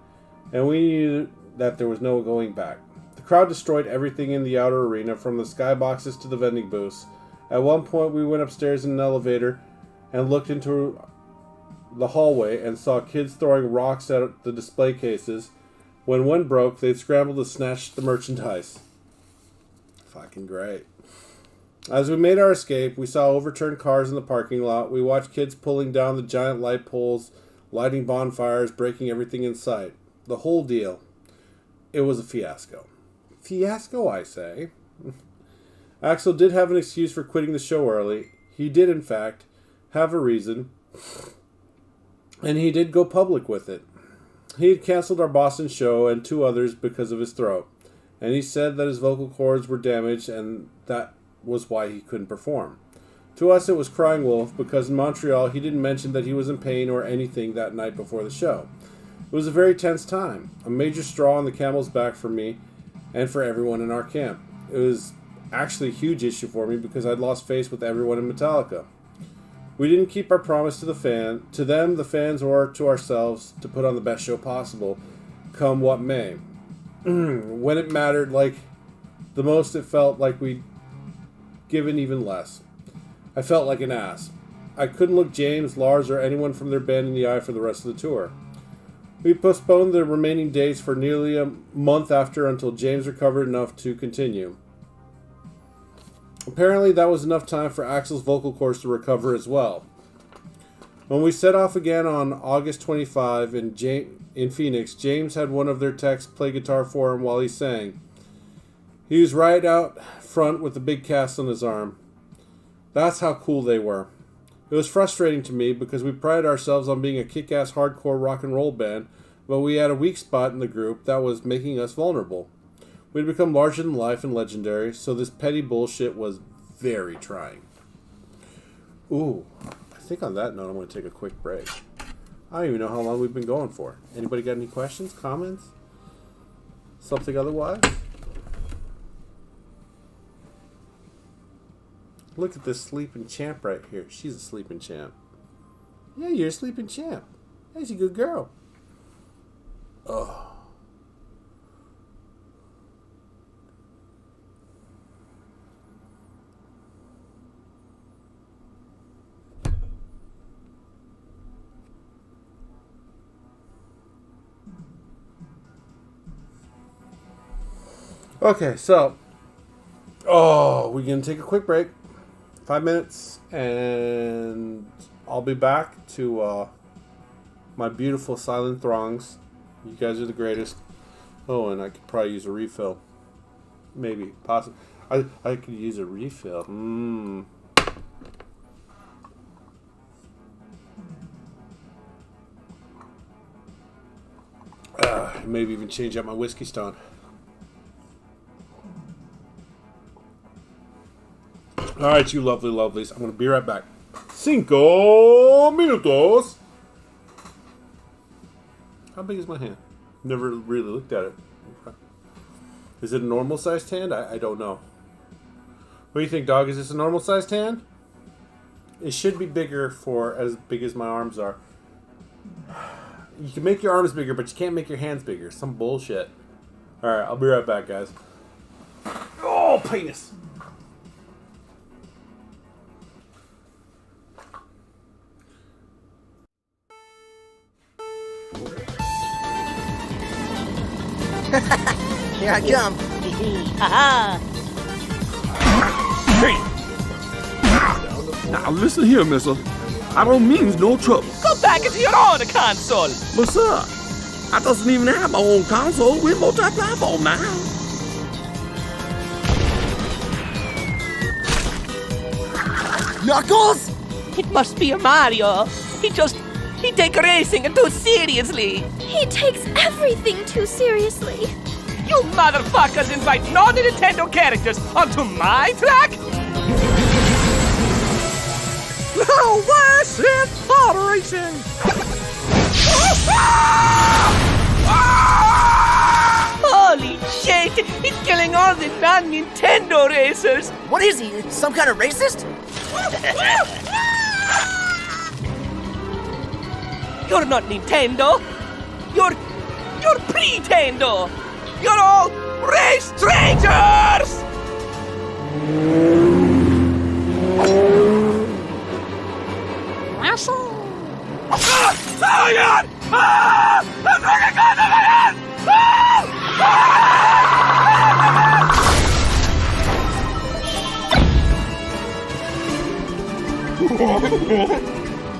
[SPEAKER 4] and we knew that there was no going back. The crowd destroyed everything in the outer arena, from the skyboxes to the vending booths, At one point, we went upstairs in an elevator and looked into the hallway and saw kids throwing rocks at the display cases. When one broke, they'd scramble to snatch the merchandise. Fucking great. As we made our escape, we saw overturned cars in the parking lot. We watched kids pulling down the giant light poles, lighting bonfires, breaking everything in sight. The whole deal. It was a fiasco. Fiasco, I say. Axel did have an excuse for quitting the show early. He did, in fact, have a reason. And he did go public with it. He had canceled our Boston show and 2 others because of his throat. And he said that his vocal cords were damaged and that was why he couldn't perform. To us, it was crying wolf because in Montreal, he didn't mention that he was in pain or anything that night before the show. It was a very tense time. A major straw on the camel's back for me and for everyone in our camp. It was actually a huge issue for me because I'd lost face with everyone in Metallica. We didn't keep our promise to them, the fans, or to ourselves to put on the best show possible, come what may. When it mattered like the most, it felt like we'd given even less. I felt like an ass. I couldn't look James, Lars, or anyone from their band in the eye for the rest of the tour. We postponed the remaining dates for nearly a month after until James recovered enough to continue. Apparently that was enough time for Axel's vocal cords to recover as well. When we set off again on August 25 in Phoenix, James had one of their techs play guitar for him while he sang. He was right out front with a big cast on his arm. That's how cool they were. It was frustrating to me because we prided ourselves on being a kick-ass hardcore rock and roll band, but we had a weak spot in the group that was making us vulnerable. We'd become larger than life and legendary, so this petty bullshit was very trying. Ooh, I think on that note I'm going to take a quick break. I don't even know how long we've been going for. Anybody got any questions, comments? Something otherwise? Look at this sleeping champ right here. She's a sleeping champ. Yeah, you're a sleeping champ. That's a good girl. Oh. Okay, so, we're going to take a quick break, 5 minutes, and I'll be back to my beautiful silent throngs. You guys are the greatest. Oh, and I could probably use a refill. Maybe, possibly. I could use a refill. Maybe even change out my whiskey stone. Alright, you lovely lovelies. I'm going to be right back. 5 minutos. How big is my hand? Never really looked at it. Okay. Is it a normal sized hand? I don't know. What do you think, dog? Is this a normal sized hand? It should be bigger for as big as my arms are. You can make your arms bigger, but you can't make your hands bigger. Some bullshit. Alright, I'll be right back, guys. Oh, penis!
[SPEAKER 2] Here I come.
[SPEAKER 6] Hey! Now listen here, mister. I don't mean no trouble.
[SPEAKER 7] Go back into your own console.
[SPEAKER 6] But sir, I doesn't even have my own console. We're multi-platform now.
[SPEAKER 7] Knuckles? It must be a Mario. He takes racing too seriously.
[SPEAKER 5] He takes everything too seriously.
[SPEAKER 7] You motherfuckers invite non-Nintendo characters onto my track?
[SPEAKER 6] Oh, why shit for racing?
[SPEAKER 7] Holy shit! He's killing all the non-Nintendo racers.
[SPEAKER 2] What is he? Some kind of racist?
[SPEAKER 7] You're not Nintendo. You're Pretendo. You're all race strangers!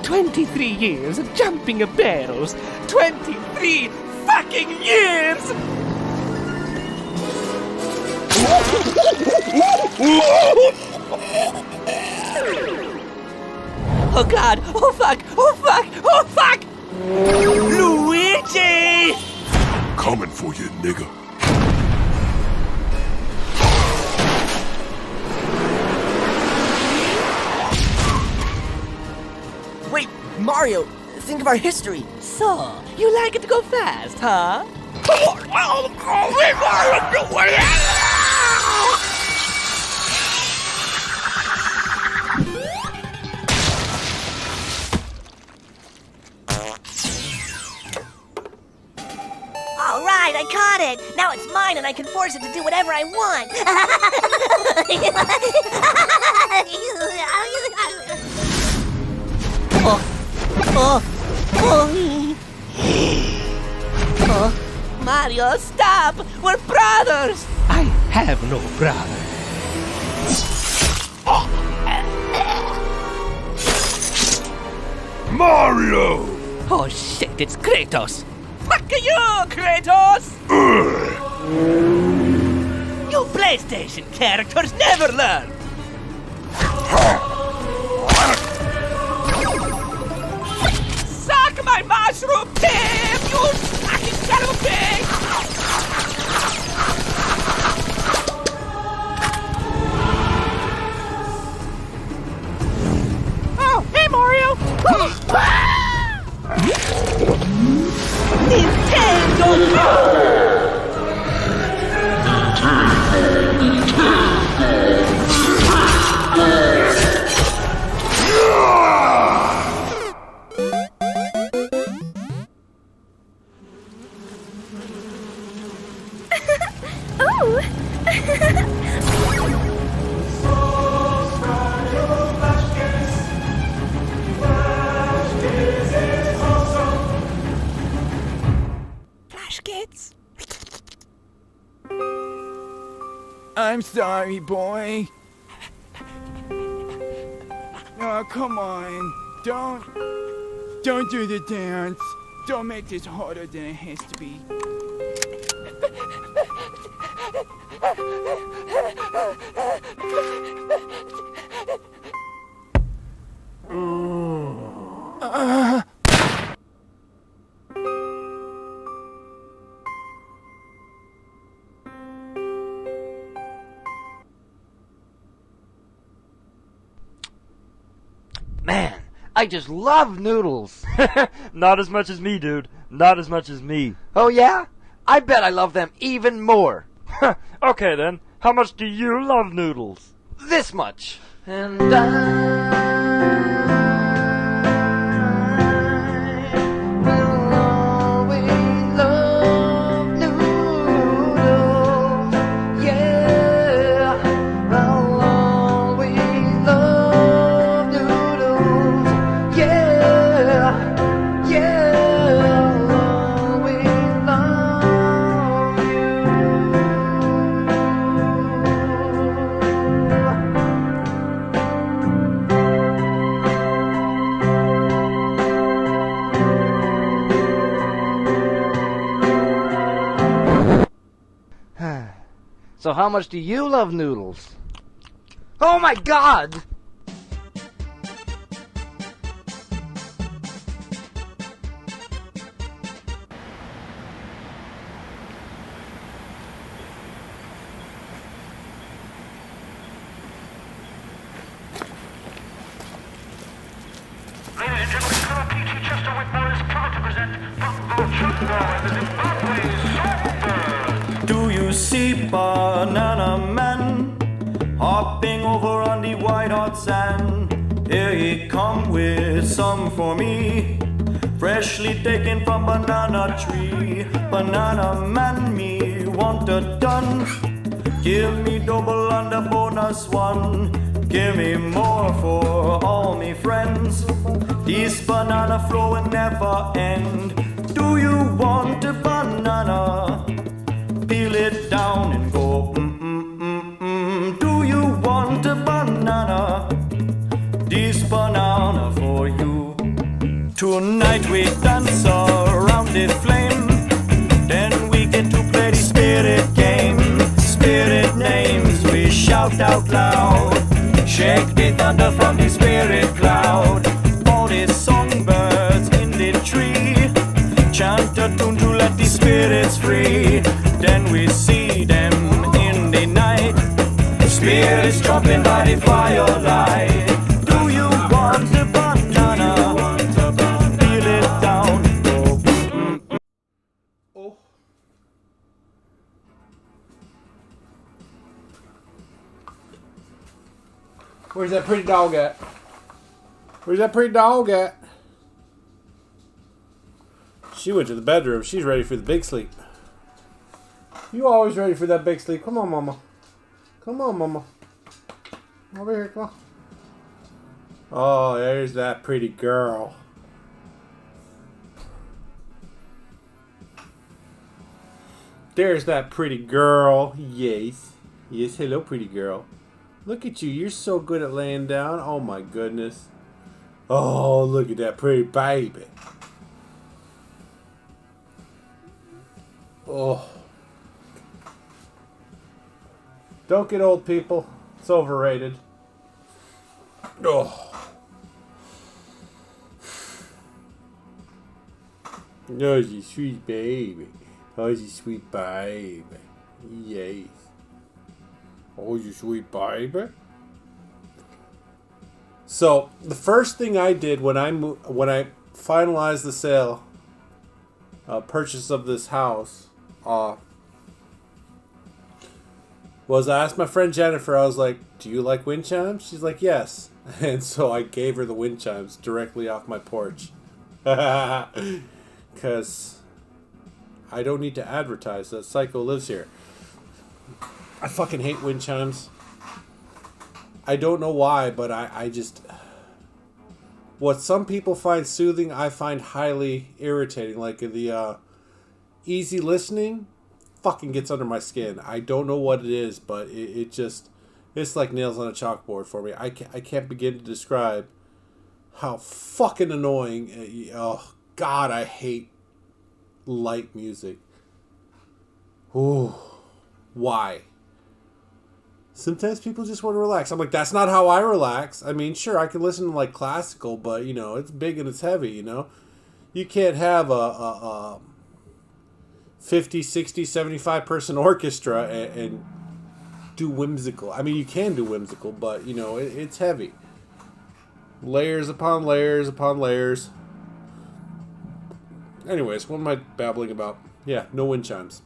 [SPEAKER 7] 23 years of jumping of barrels. 23 fucking years! Oh God! Oh fuck! Oh fuck! Oh fuck! Luigi!
[SPEAKER 8] Coming for you, nigga.
[SPEAKER 2] Wait, Mario, think of our history.
[SPEAKER 7] So, you like it to go fast, huh?
[SPEAKER 5] All right, I caught it. Now it's mine and I can force it to do whatever I want.
[SPEAKER 7] Mario, stop! We're brothers! I have no brother.
[SPEAKER 8] Mario!
[SPEAKER 7] Oh shit, it's Kratos! Fuck you, Kratos! You PlayStation characters never learn! Suck my mushroom tip, you fucking son of a pig! Oh, hey Mario! Nintendo! Flash kids.
[SPEAKER 9] I'm sorry, boy. Oh, come on. Don't do the dance. Don't make this harder than it has to be.
[SPEAKER 10] Man, I just love noodles.
[SPEAKER 11] Not as much as me, dude. Not as much as me.
[SPEAKER 10] Oh yeah? I bet I love them even more.
[SPEAKER 11] Okay then, how much do you love noodles?
[SPEAKER 10] This much. And I will always love noodles. Yeah, I'll always love noodles. Yeah, I'll always love So how much do you love noodles? Oh my God!
[SPEAKER 12] Ladies and gentlemen, Colonel P.T. Chester Whitmore is proud to present Bongo Chungo and the Zimbabwe Songbird.
[SPEAKER 13] Do you see Banana Man hopping over on the white hot sand? Here he come with some for me, freshly taken from banana tree. Banana Man, me want a done. Give me double and a bonus one. Give me more for all me friends. This banana flow will never end. Do you want a banana? Peel it down and go Do you want a banana? This banana night we dance around the flame. Then we get to play the spirit game. Spirit names we shout out loud. Shake the thunder from the spirit cloud. All the songbirds in the tree chant a tune to let the spirits free. Then we see them in the night. Spirits jumping by the firelight. Do you want a banana? Peel it down.
[SPEAKER 1] Oh.
[SPEAKER 4] Where's that pretty dog at? Where's that pretty dog at? She went to the bedroom. She's ready for the big sleep. You always ready for that big sleep. Come on, mama. Come on, mama. Over here, come on. Oh, there's that pretty girl. There's that pretty girl. Yes. Yes, hello, pretty girl. Look at you. You're so good at laying down. Oh, my goodness. Oh, look at that pretty baby. Oh. Don't get old, people. It's overrated. Oh. Oh, you sweet baby. Oh, you sweet baby. Yes. Oh, you sweet baby. So, the first thing I did when I finalized the sale, purchase of this house, was I asked my friend Jennifer, I was like, do you like wind chimes? She's like, yes. And so I gave her the wind chimes directly off my porch. Because I don't need to advertise that Psycho lives here. I fucking hate wind chimes. I don't know why, but I just... What some people find soothing, I find highly irritating. Like the easy listening fucking gets under my skin. I don't know what it is, but it just... It's like nails on a chalkboard for me. I can't begin to describe how fucking annoying... Oh, God, I hate light music. Ooh, why? Sometimes people just want to relax. I'm like, that's not how I relax. I mean, sure, I can listen to like classical, but you know, it's big and it's heavy, you know. You can't have a 50, 60, 75 person orchestra and do whimsical. I mean, you can do whimsical, but you know, it's heavy. Layers upon layers upon layers. Anyways, what am I babbling about? Yeah, no wind chimes.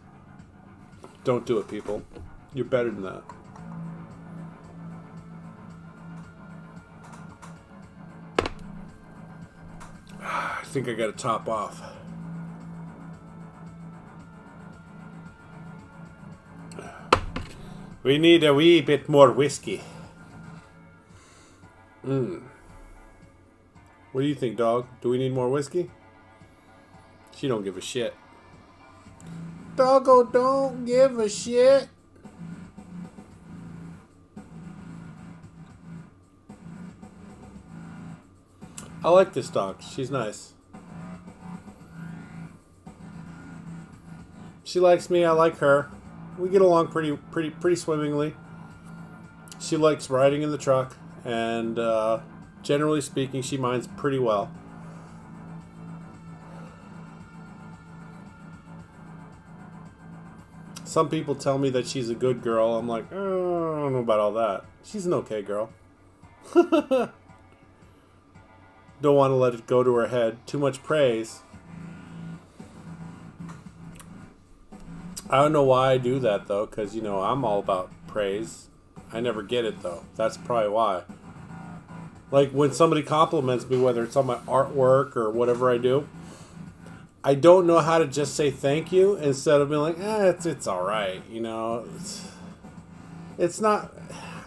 [SPEAKER 4] Don't do it, people. You're better than that. I think I gotta top off. We need a wee bit more whiskey. What do you think, dog? Do we need more whiskey? She don't give a shit. Doggo don't give a shit. I like this dog. She's nice. She likes me. I like her. We get along pretty swimmingly. She likes riding in the truck, and generally speaking, she minds pretty well. Some people tell me that she's a good girl. I'm like, oh, I don't know about all that. She's an okay girl. Don't want to let it go to her head. Too much praise. I don't know why I do that, though, because, you know, I'm all about praise. I never get it, though. That's probably why. Like, when somebody compliments me, whether it's on my artwork or whatever I do, I don't know how to just say thank you instead of being like, it's all right, you know. It's not,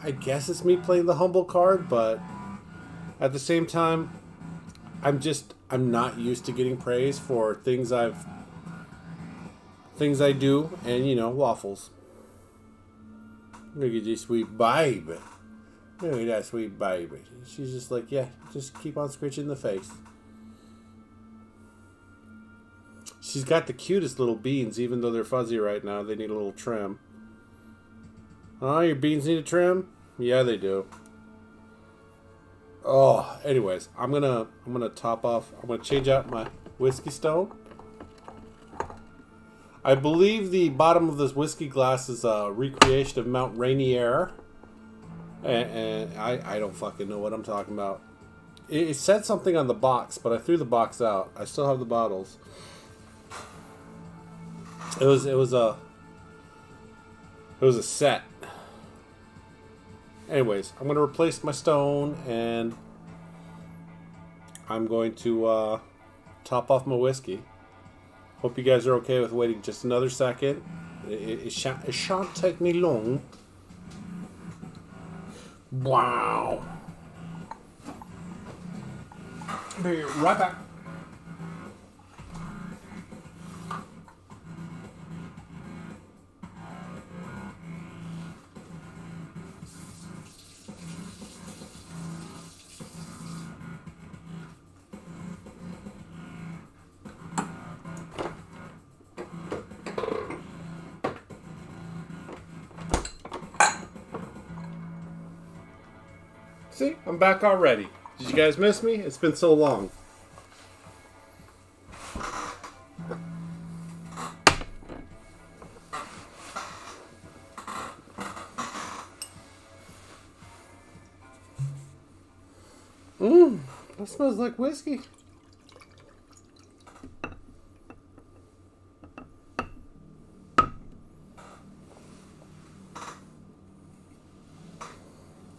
[SPEAKER 4] I guess it's me playing the humble card, but at the same time, I'm not used to getting praise for things I do, and, you know, waffles. Look at this sweet baby. Look at that sweet baby. She's just like, yeah, just keep on scratching the face. She's got the cutest little beans, even though they're fuzzy right now. They need a little trim. Oh, your beans need a trim? Yeah, they do. Oh, anyways, I'm gonna top off. I'm gonna change out my whiskey stone. I believe the bottom of this whiskey glass is a recreation of Mount Rainier. And I don't fucking know what I'm talking about. It said something on the box, but I threw the box out. I still have the bottles. It was a set. Anyways, I'm gonna replace my stone, and I'm going to top off my whiskey. Hope you guys are okay with waiting just another second. It shan't take me long. Wow. Be right back. See, I'm back already. Did you guys miss me? It's been so long. That smells like whiskey.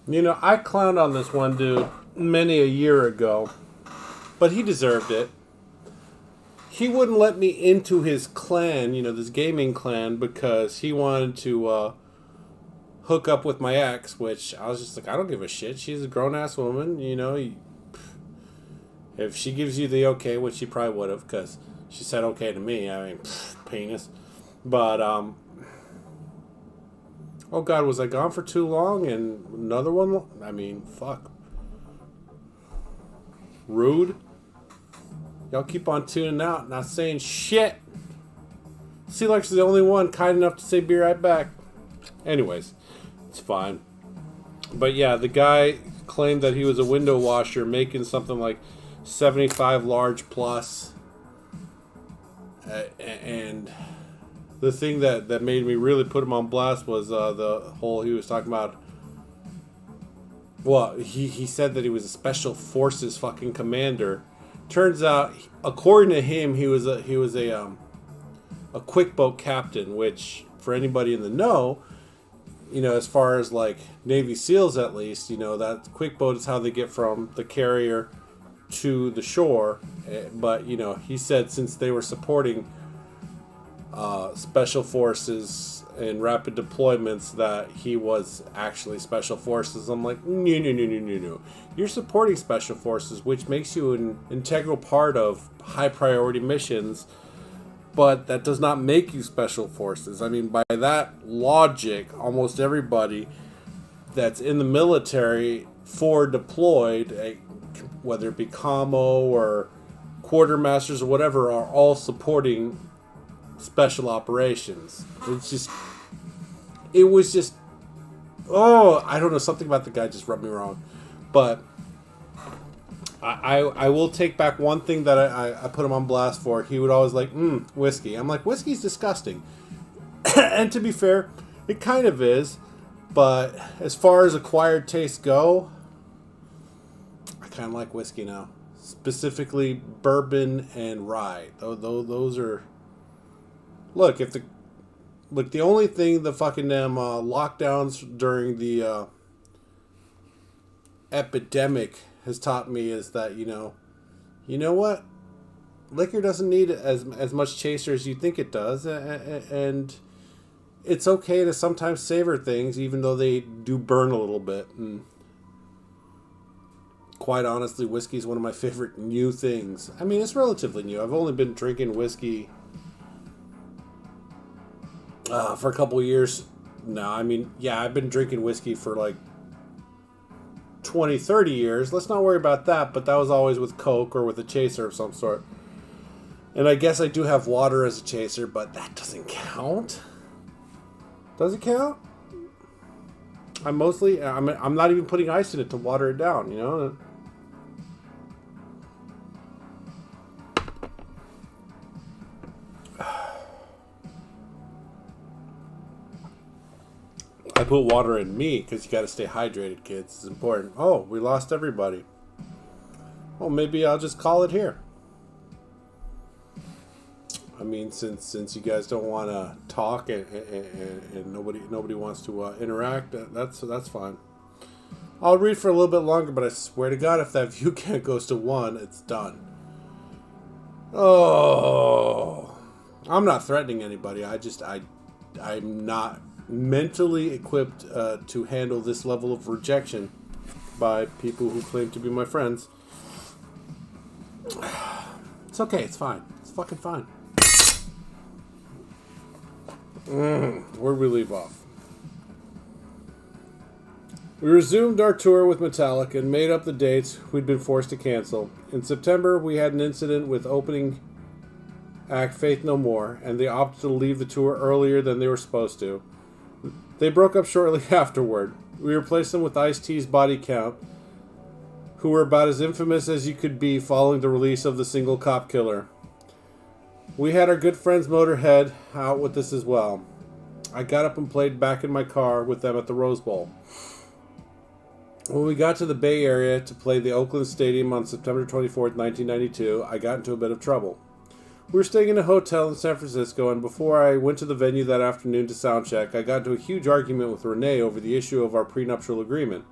[SPEAKER 4] You know, I clowned on this one dude many a year ago, but he deserved it. He wouldn't let me into his clan, you know, this gaming clan, because he wanted to hook up with my ex, which I was just like, I don't give a shit. She's a grown-ass woman, you know. If she gives you the okay, which she probably would have, because she said okay to me. I mean, penis. But, oh God, was I gone for too long? And another one? I mean, fuck. Rude. Y'all keep on tuning out, not saying shit. Sealark's the only one kind enough to say be right back. Anyways, it's fine. But yeah, the guy claimed that he was a window washer making something like 75 large plus. And the thing that made me really put him on blast was the whole, he was talking about, well, he said that he was a special forces fucking commander. Turns out, according to him, he was a quick boat captain, which for anybody in the know, you know, as far as like Navy SEALs at least, you know, that quick boat is how they get from the carrier to the shore. But you know, he said since they were supporting special forces and rapid deployments that he was actually special forces. I'm like, no. You're supporting special forces, which makes you an integral part of high priority missions, but that does not make you special forces. I mean, by that logic, almost everybody that's in the military forward deployed, whether it be commo or quartermasters or whatever, are all supporting special operations. It was just, oh, I don't know, something about the guy just rubbed me wrong. But I will take back one thing that I put him on blast for. He would always like, whiskey. I'm like, whiskey's disgusting. And to be fair, it kind of is. But as far as acquired tastes go, I kind of like whiskey now. Specifically bourbon and rye. Those are... Look, the only thing the fucking damn lockdowns during the epidemic has taught me is that, you know what? Liquor doesn't need as much chaser as you think it does, and it's okay to sometimes savor things, even though they do burn a little bit. And quite honestly, whiskey is one of my favorite new things. I mean, it's relatively new. I've only been drinking whiskey for a couple of years now. I mean, yeah, I've been drinking whiskey for like 20, 30 years. Let's not worry about that, but that was always with Coke or with a chaser of some sort. And I guess I do have water as a chaser, but that doesn't count. Does it count? I'm not even putting ice in it to water it down, you know? I put water in me because you got to stay hydrated, kids. It's important. Oh, we lost everybody. Well, maybe I'll just call it here. I mean, since you guys don't want to talk and nobody wants to interact, that's fine. I'll read for a little bit longer, but I swear to God, if that view count goes to 1, it's done. Oh, I'm not threatening anybody. I'm not mentally equipped to handle this level of rejection by people who claim to be my friends. It's okay. It's fine. It's fucking fine. Where'd we leave off? We resumed our tour with Metallica and made up the dates we'd been forced to cancel. In September, we had an incident with opening act Faith No More, and they opted to leave the tour earlier than they were supposed to. They broke up shortly afterward. We replaced them with Ice-T's Body Count, who were about as infamous as you could be following the release of the single Cop Killer. We had our good friends Motorhead out with us as well. I got up and played back in my car with them at the Rose Bowl. When we got to the Bay Area to play the Oakland Stadium on September 24th, 1992, I got into a bit of trouble. We were staying in a hotel in San Francisco, and before I went to the venue that afternoon to soundcheck, I got into a huge argument with Renee over the issue of our prenuptial agreement.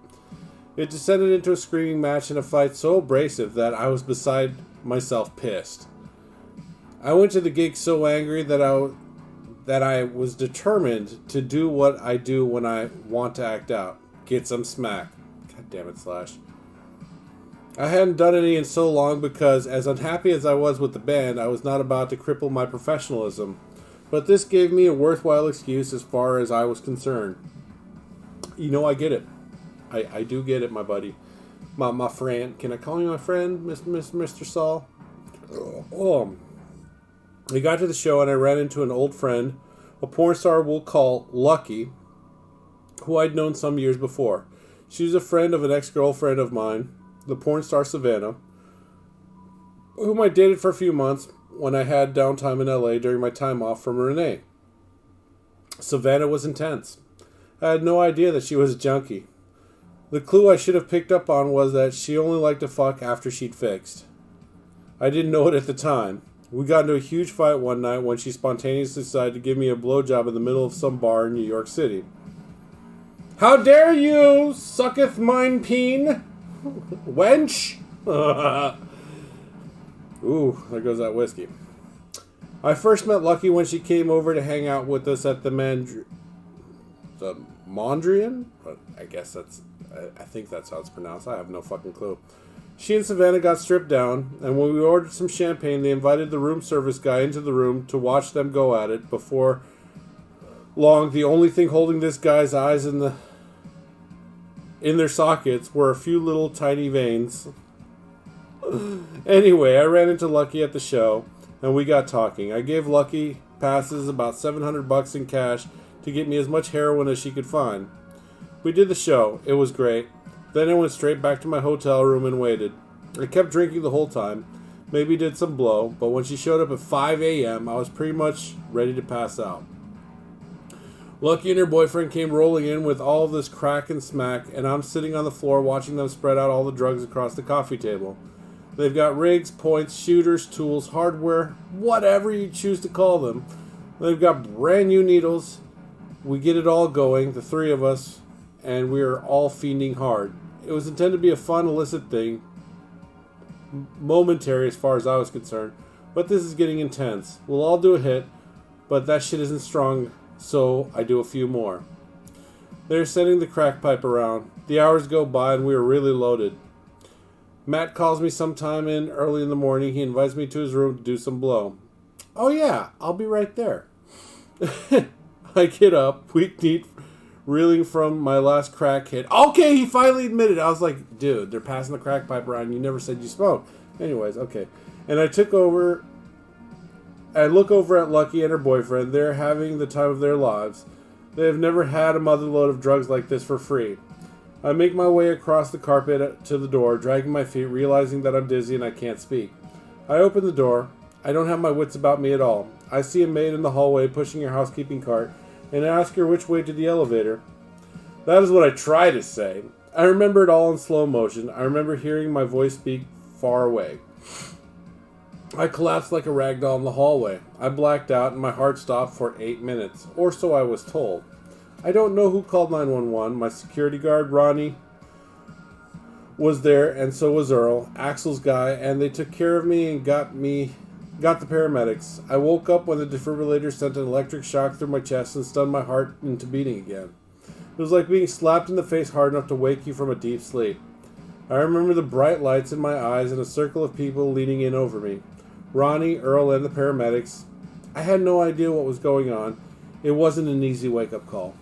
[SPEAKER 4] It descended into a screaming match and a fight so abrasive that I was beside myself pissed. I went to the gig so angry that I was determined to do what I do when I want to act out. Get some smack. God damn it, Slash. I hadn't done any in so long because, as unhappy as I was with the band, I was not about to cripple my professionalism. But this gave me a worthwhile excuse as far as I was concerned. You know, I get it. I do get it, my buddy. My friend. Can I call you my friend, Mr. Saul? We got to the show and I ran into an old friend, a porn star we'll call Lucky, who I'd known some years before. She was a friend of an ex-girlfriend of mine, the porn star Savannah, whom I dated for a few months when I had downtime in LA during my time off from Renee. Savannah was intense. I had no idea that she was a junkie. The clue I should have picked up on was that she only liked to fuck after she'd fixed. I didn't know it at the time. We got into a huge fight one night when she spontaneously decided to give me a blowjob in the middle of some bar in New York City. How dare you, sucketh mine peen, wench! Ooh, there goes that whiskey. I first met Lucky when she came over to hang out with us at the Mondrian? I think that's how it's pronounced. I have no fucking clue. She and Savannah got stripped down, and when we ordered some champagne, they invited the room service guy into the room to watch them go at it. Before long, the only thing holding this guy's eyes in their sockets were a few little tiny veins. Anyway, I ran into Lucky at the show, and we got talking. I gave Lucky passes about $700 in cash to get me as much heroin as she could find. We did the show. It was great. Then I went straight back to my hotel room and waited. I kept drinking the whole time. Maybe did some blow, but when she showed up at 5 a.m., I was pretty much ready to pass out. Lucky and her boyfriend came rolling in with all of this crack and smack, and I'm sitting on the floor watching them spread out all the drugs across the coffee table. They've got rigs, points, shooters, tools, hardware, whatever you choose to call them. They've got brand new needles. We get it all going, the three of us, and we are all fiending hard. It was intended to be a fun, illicit thing, momentary as far as I was concerned, but this is getting intense. We'll all do a hit, but that shit isn't strong, so I do a few more. They're sending the crack pipe around. The hours go by and we are really loaded. Matt calls me sometime early in the morning. He invites me to his room to do some blow. Oh yeah, I'll be right there. I get up, weak-kneed, reeling from my last crack hit. Okay, he finally admitted. I was like, dude, they're passing the crack pipe around. You never said you smoked. Anyways, okay. And I took over I look over at Lucky and her boyfriend. They're having the time of their lives. They have never had a motherload of drugs like this for free. I make my way across the carpet to the door, dragging my feet, realizing that I'm dizzy and I can't speak. I open the door. I don't have my wits about me at all. I see a maid in the hallway pushing her housekeeping cart, and I ask her which way to the elevator. That is what I try to say. I remember it all in slow motion. I remember hearing my voice speak far away. I collapsed like a rag doll in the hallway. I blacked out and my heart stopped for 8 minutes, or so I was told. I don't know who called 911. My security guard, Ronnie, was there, and so was Earl, Axel's guy, and they took care of me and got the paramedics. I woke up when the defibrillator sent an electric shock through my chest and stunned my heart into beating again. It was like being slapped in the face hard enough to wake you from a deep sleep. I remember the bright lights in my eyes and a circle of people leaning in over me. Ronnie, Earl, and the paramedics. I had no idea what was going on. It wasn't an easy wake-up call.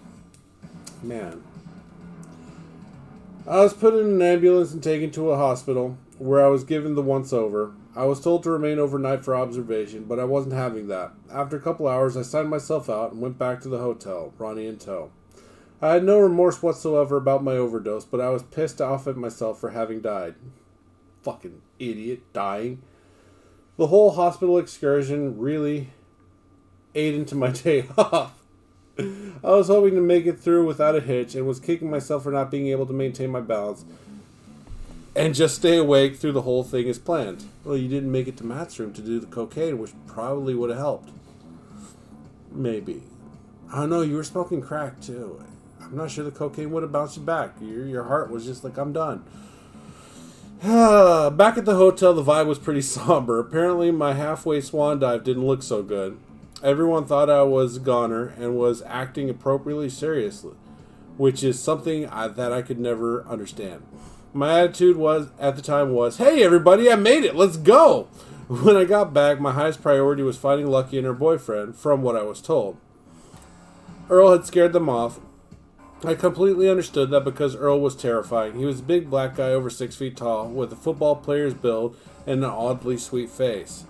[SPEAKER 4] Man. I was put in an ambulance and taken to a hospital, where I was given the once-over. I was told to remain overnight for observation, but I wasn't having that. After a couple hours, I signed myself out and went back to the hotel, Ronnie in tow. I had no remorse whatsoever about my overdose, but I was pissed off at myself for having died. Fucking idiot, dying. The whole hospital excursion really ate into my day off. I was hoping to make it through without a hitch and was kicking myself for not being able to maintain my balance and just stay awake through the whole thing as planned. Well, you didn't make it to Matt's room to do the cocaine, which probably would have helped. Maybe. I don't know, you were smoking crack too. I'm not sure the cocaine would have bounced you back. Your heart was just like, I'm done. Back at the hotel, the vibe was pretty somber. Apparently, my halfway swan dive didn't look so good. Everyone thought I was a goner and was acting appropriately seriously, which is something that I could never understand. My attitude at the time was, hey everybody, I made it, let's go! When I got back, my highest priority was finding Lucky and her boyfriend, from what I was told. Earl had scared them off. I completely understood that because Earl was terrifying. He was a big black guy over 6 feet tall, with a football player's build and an oddly sweet face.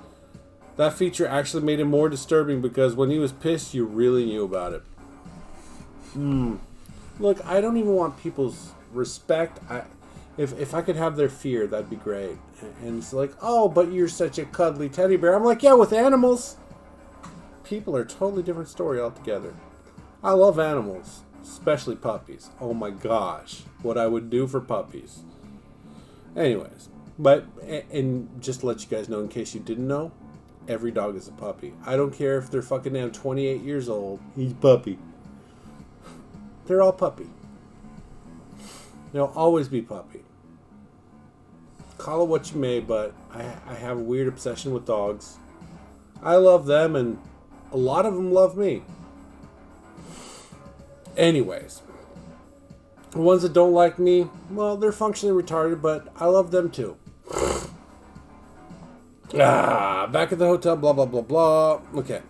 [SPEAKER 4] That feature actually made him more disturbing because when he was pissed, you really knew about it. Look, I don't even want people's respect. If I could have their fear, that'd be great. And it's like, oh, but you're such a cuddly teddy bear. I'm like, yeah, with animals. People are a totally different story altogether. I love animals. Especially puppies. Oh my gosh. What I would do for puppies. Anyways. But, and just to let you guys know, in case you didn't know, every dog is a puppy. I don't care if they're fucking damn 28 years old. He's puppy. They're all puppy. They'll always be puppy. Call it what you may, but I have a weird obsession with dogs. I love them, and a lot of them love me. Anyways, the ones that don't like me, well, they're functionally retarded, but I love them too. Back at the hotel, blah, blah, blah, blah. Okay.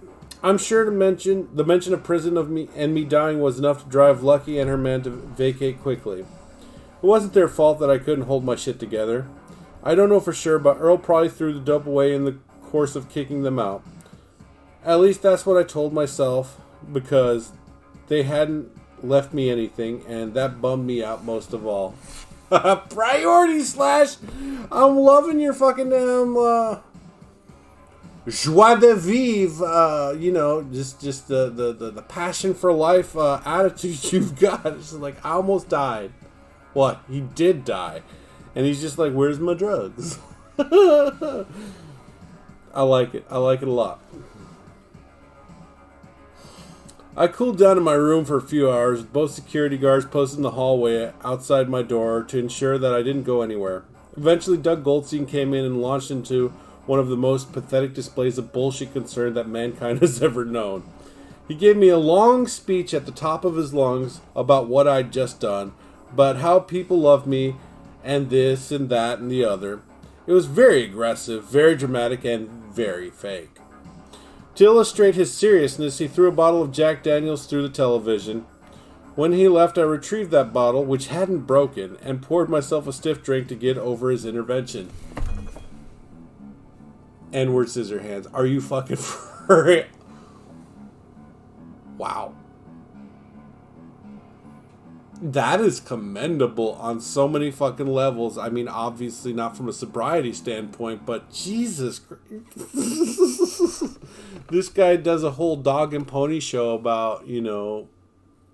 [SPEAKER 4] I'm sure the mention of prison of me and me dying was enough to drive Lucky and her man to vacate quickly. It wasn't their fault that I couldn't hold my shit together. I don't know for sure, but Earl probably threw the dope away in the course of kicking them out. At least that's what I told myself, because they hadn't left me anything, and that bummed me out most of all. Priority slash! I'm loving your fucking damn joie de vivre, just the passion for life attitude you've got. It's just like, I almost died. What? He did die. And he's just like, where's my drugs? I like it. I like it a lot. I cooled down in my room for a few hours, with both security guards posted in the hallway outside my door to ensure that I didn't go anywhere. Eventually, Doug Goldstein came in and launched into one of the most pathetic displays of bullshit concern that mankind has ever known. He gave me a long speech at the top of his lungs about what I'd just done, about how people love me, and this and that and the other. It was very aggressive, very dramatic, and very fake. To illustrate his seriousness, he threw a bottle of Jack Daniels through the television. When he left, I retrieved that bottle, which hadn't broken, and poured myself a stiff drink to get over his intervention. N-word scissor hands. Are you fucking for Wow. That is commendable on so many fucking levels. I mean, obviously not from a sobriety standpoint, but Jesus Christ. This guy does a whole dog and pony show about, you know,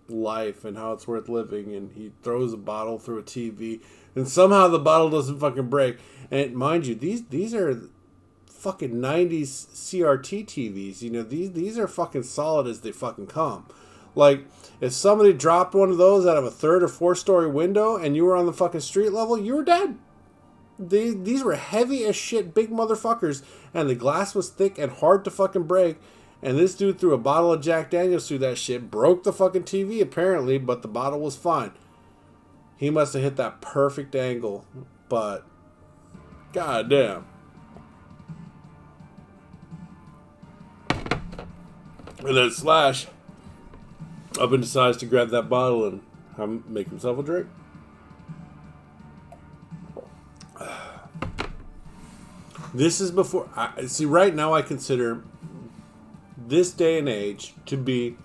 [SPEAKER 4] life and how it's worth living, and he throws a bottle through a TV, and somehow the bottle doesn't fucking break. And mind you, these are fucking 90s CRT TVs. You know, these are fucking solid as they fucking come. Like, if somebody dropped one of those out of a 3rd or 4th story window and you were on the fucking street level, you were dead. These were heavy as shit, big motherfuckers, and the glass was thick and hard to fucking break. And this dude threw a bottle of Jack Daniels through that shit, broke the fucking TV apparently, but the bottle was fine. He must have hit that perfect angle, but goddamn. And then Slash up and decides to grab that bottle and make himself a drink. This is before... see, right now I consider this day and age to be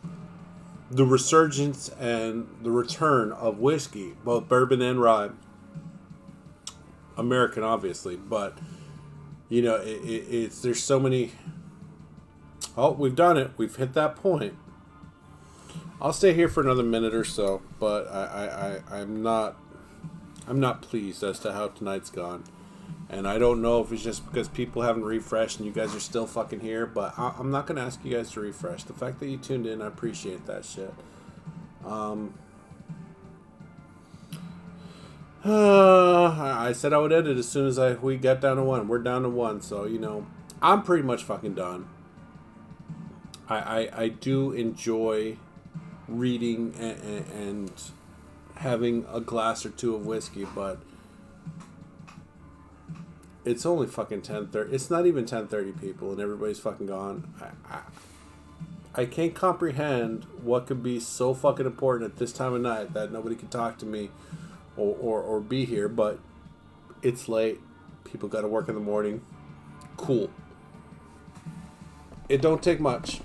[SPEAKER 4] the resurgence and the return of whiskey, both bourbon and rye. American, obviously, but, you know, it's there's so many... Oh, we've done it. We've hit that point. I'll stay here for another minute or so, but I'm not pleased as to how tonight's gone. And I don't know if it's just because people haven't refreshed and you guys are still fucking here, but I'm not going to ask you guys to refresh. The fact that you tuned in, I appreciate that shit. I said I would end it as soon as we got down to 1. We're down to 1, so, you know, I'm pretty much fucking done. I do enjoy reading and having a glass or two of whiskey, but it's only fucking 10:30. It's not even 10:30, people, and everybody's fucking gone. I can't comprehend what could be so fucking important at this time of night that nobody can talk to me or be here, but it's late. People got to work in the morning. Cool. It don't take much.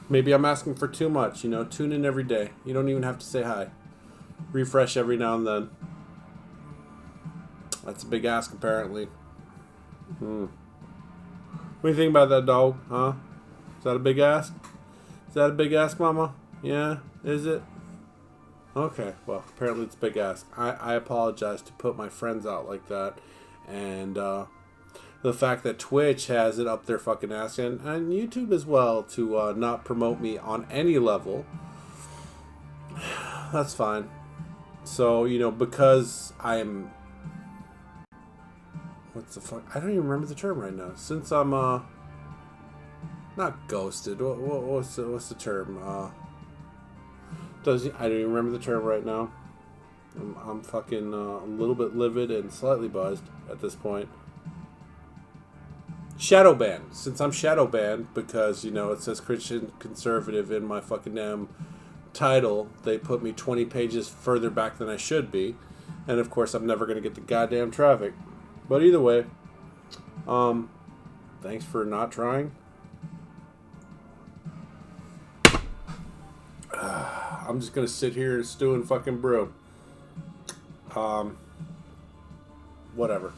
[SPEAKER 4] Maybe I'm asking for too much, you know. Tune in every day. You don't even have to say hi. Refresh every now and then. That's a big ask, apparently. What do you think about that, dog? Huh? Is that a big ask? Is that a big ask, mama? Yeah? Is it? Okay. Well, apparently it's a big ask. I apologize to put my friends out like that. And, the fact that Twitch has it up their fucking ass, and YouTube as well, to not promote me on any level. That's fine. So, you know, because I'm... What's the fuck? I don't even remember the term right now. Since I'm, not ghosted. What's the term? I don't even remember the term right now. I'm fucking a little bit livid and slightly buzzed at this point. Shadow banned. Since I'm shadow banned because, you know, it says Christian conservative in my fucking damn title, they put me 20 pages further back than I should be. And of course, I'm never going to get the goddamn traffic. But either way, thanks for not trying. I'm just going to sit here and stew and fucking brew. Whatever.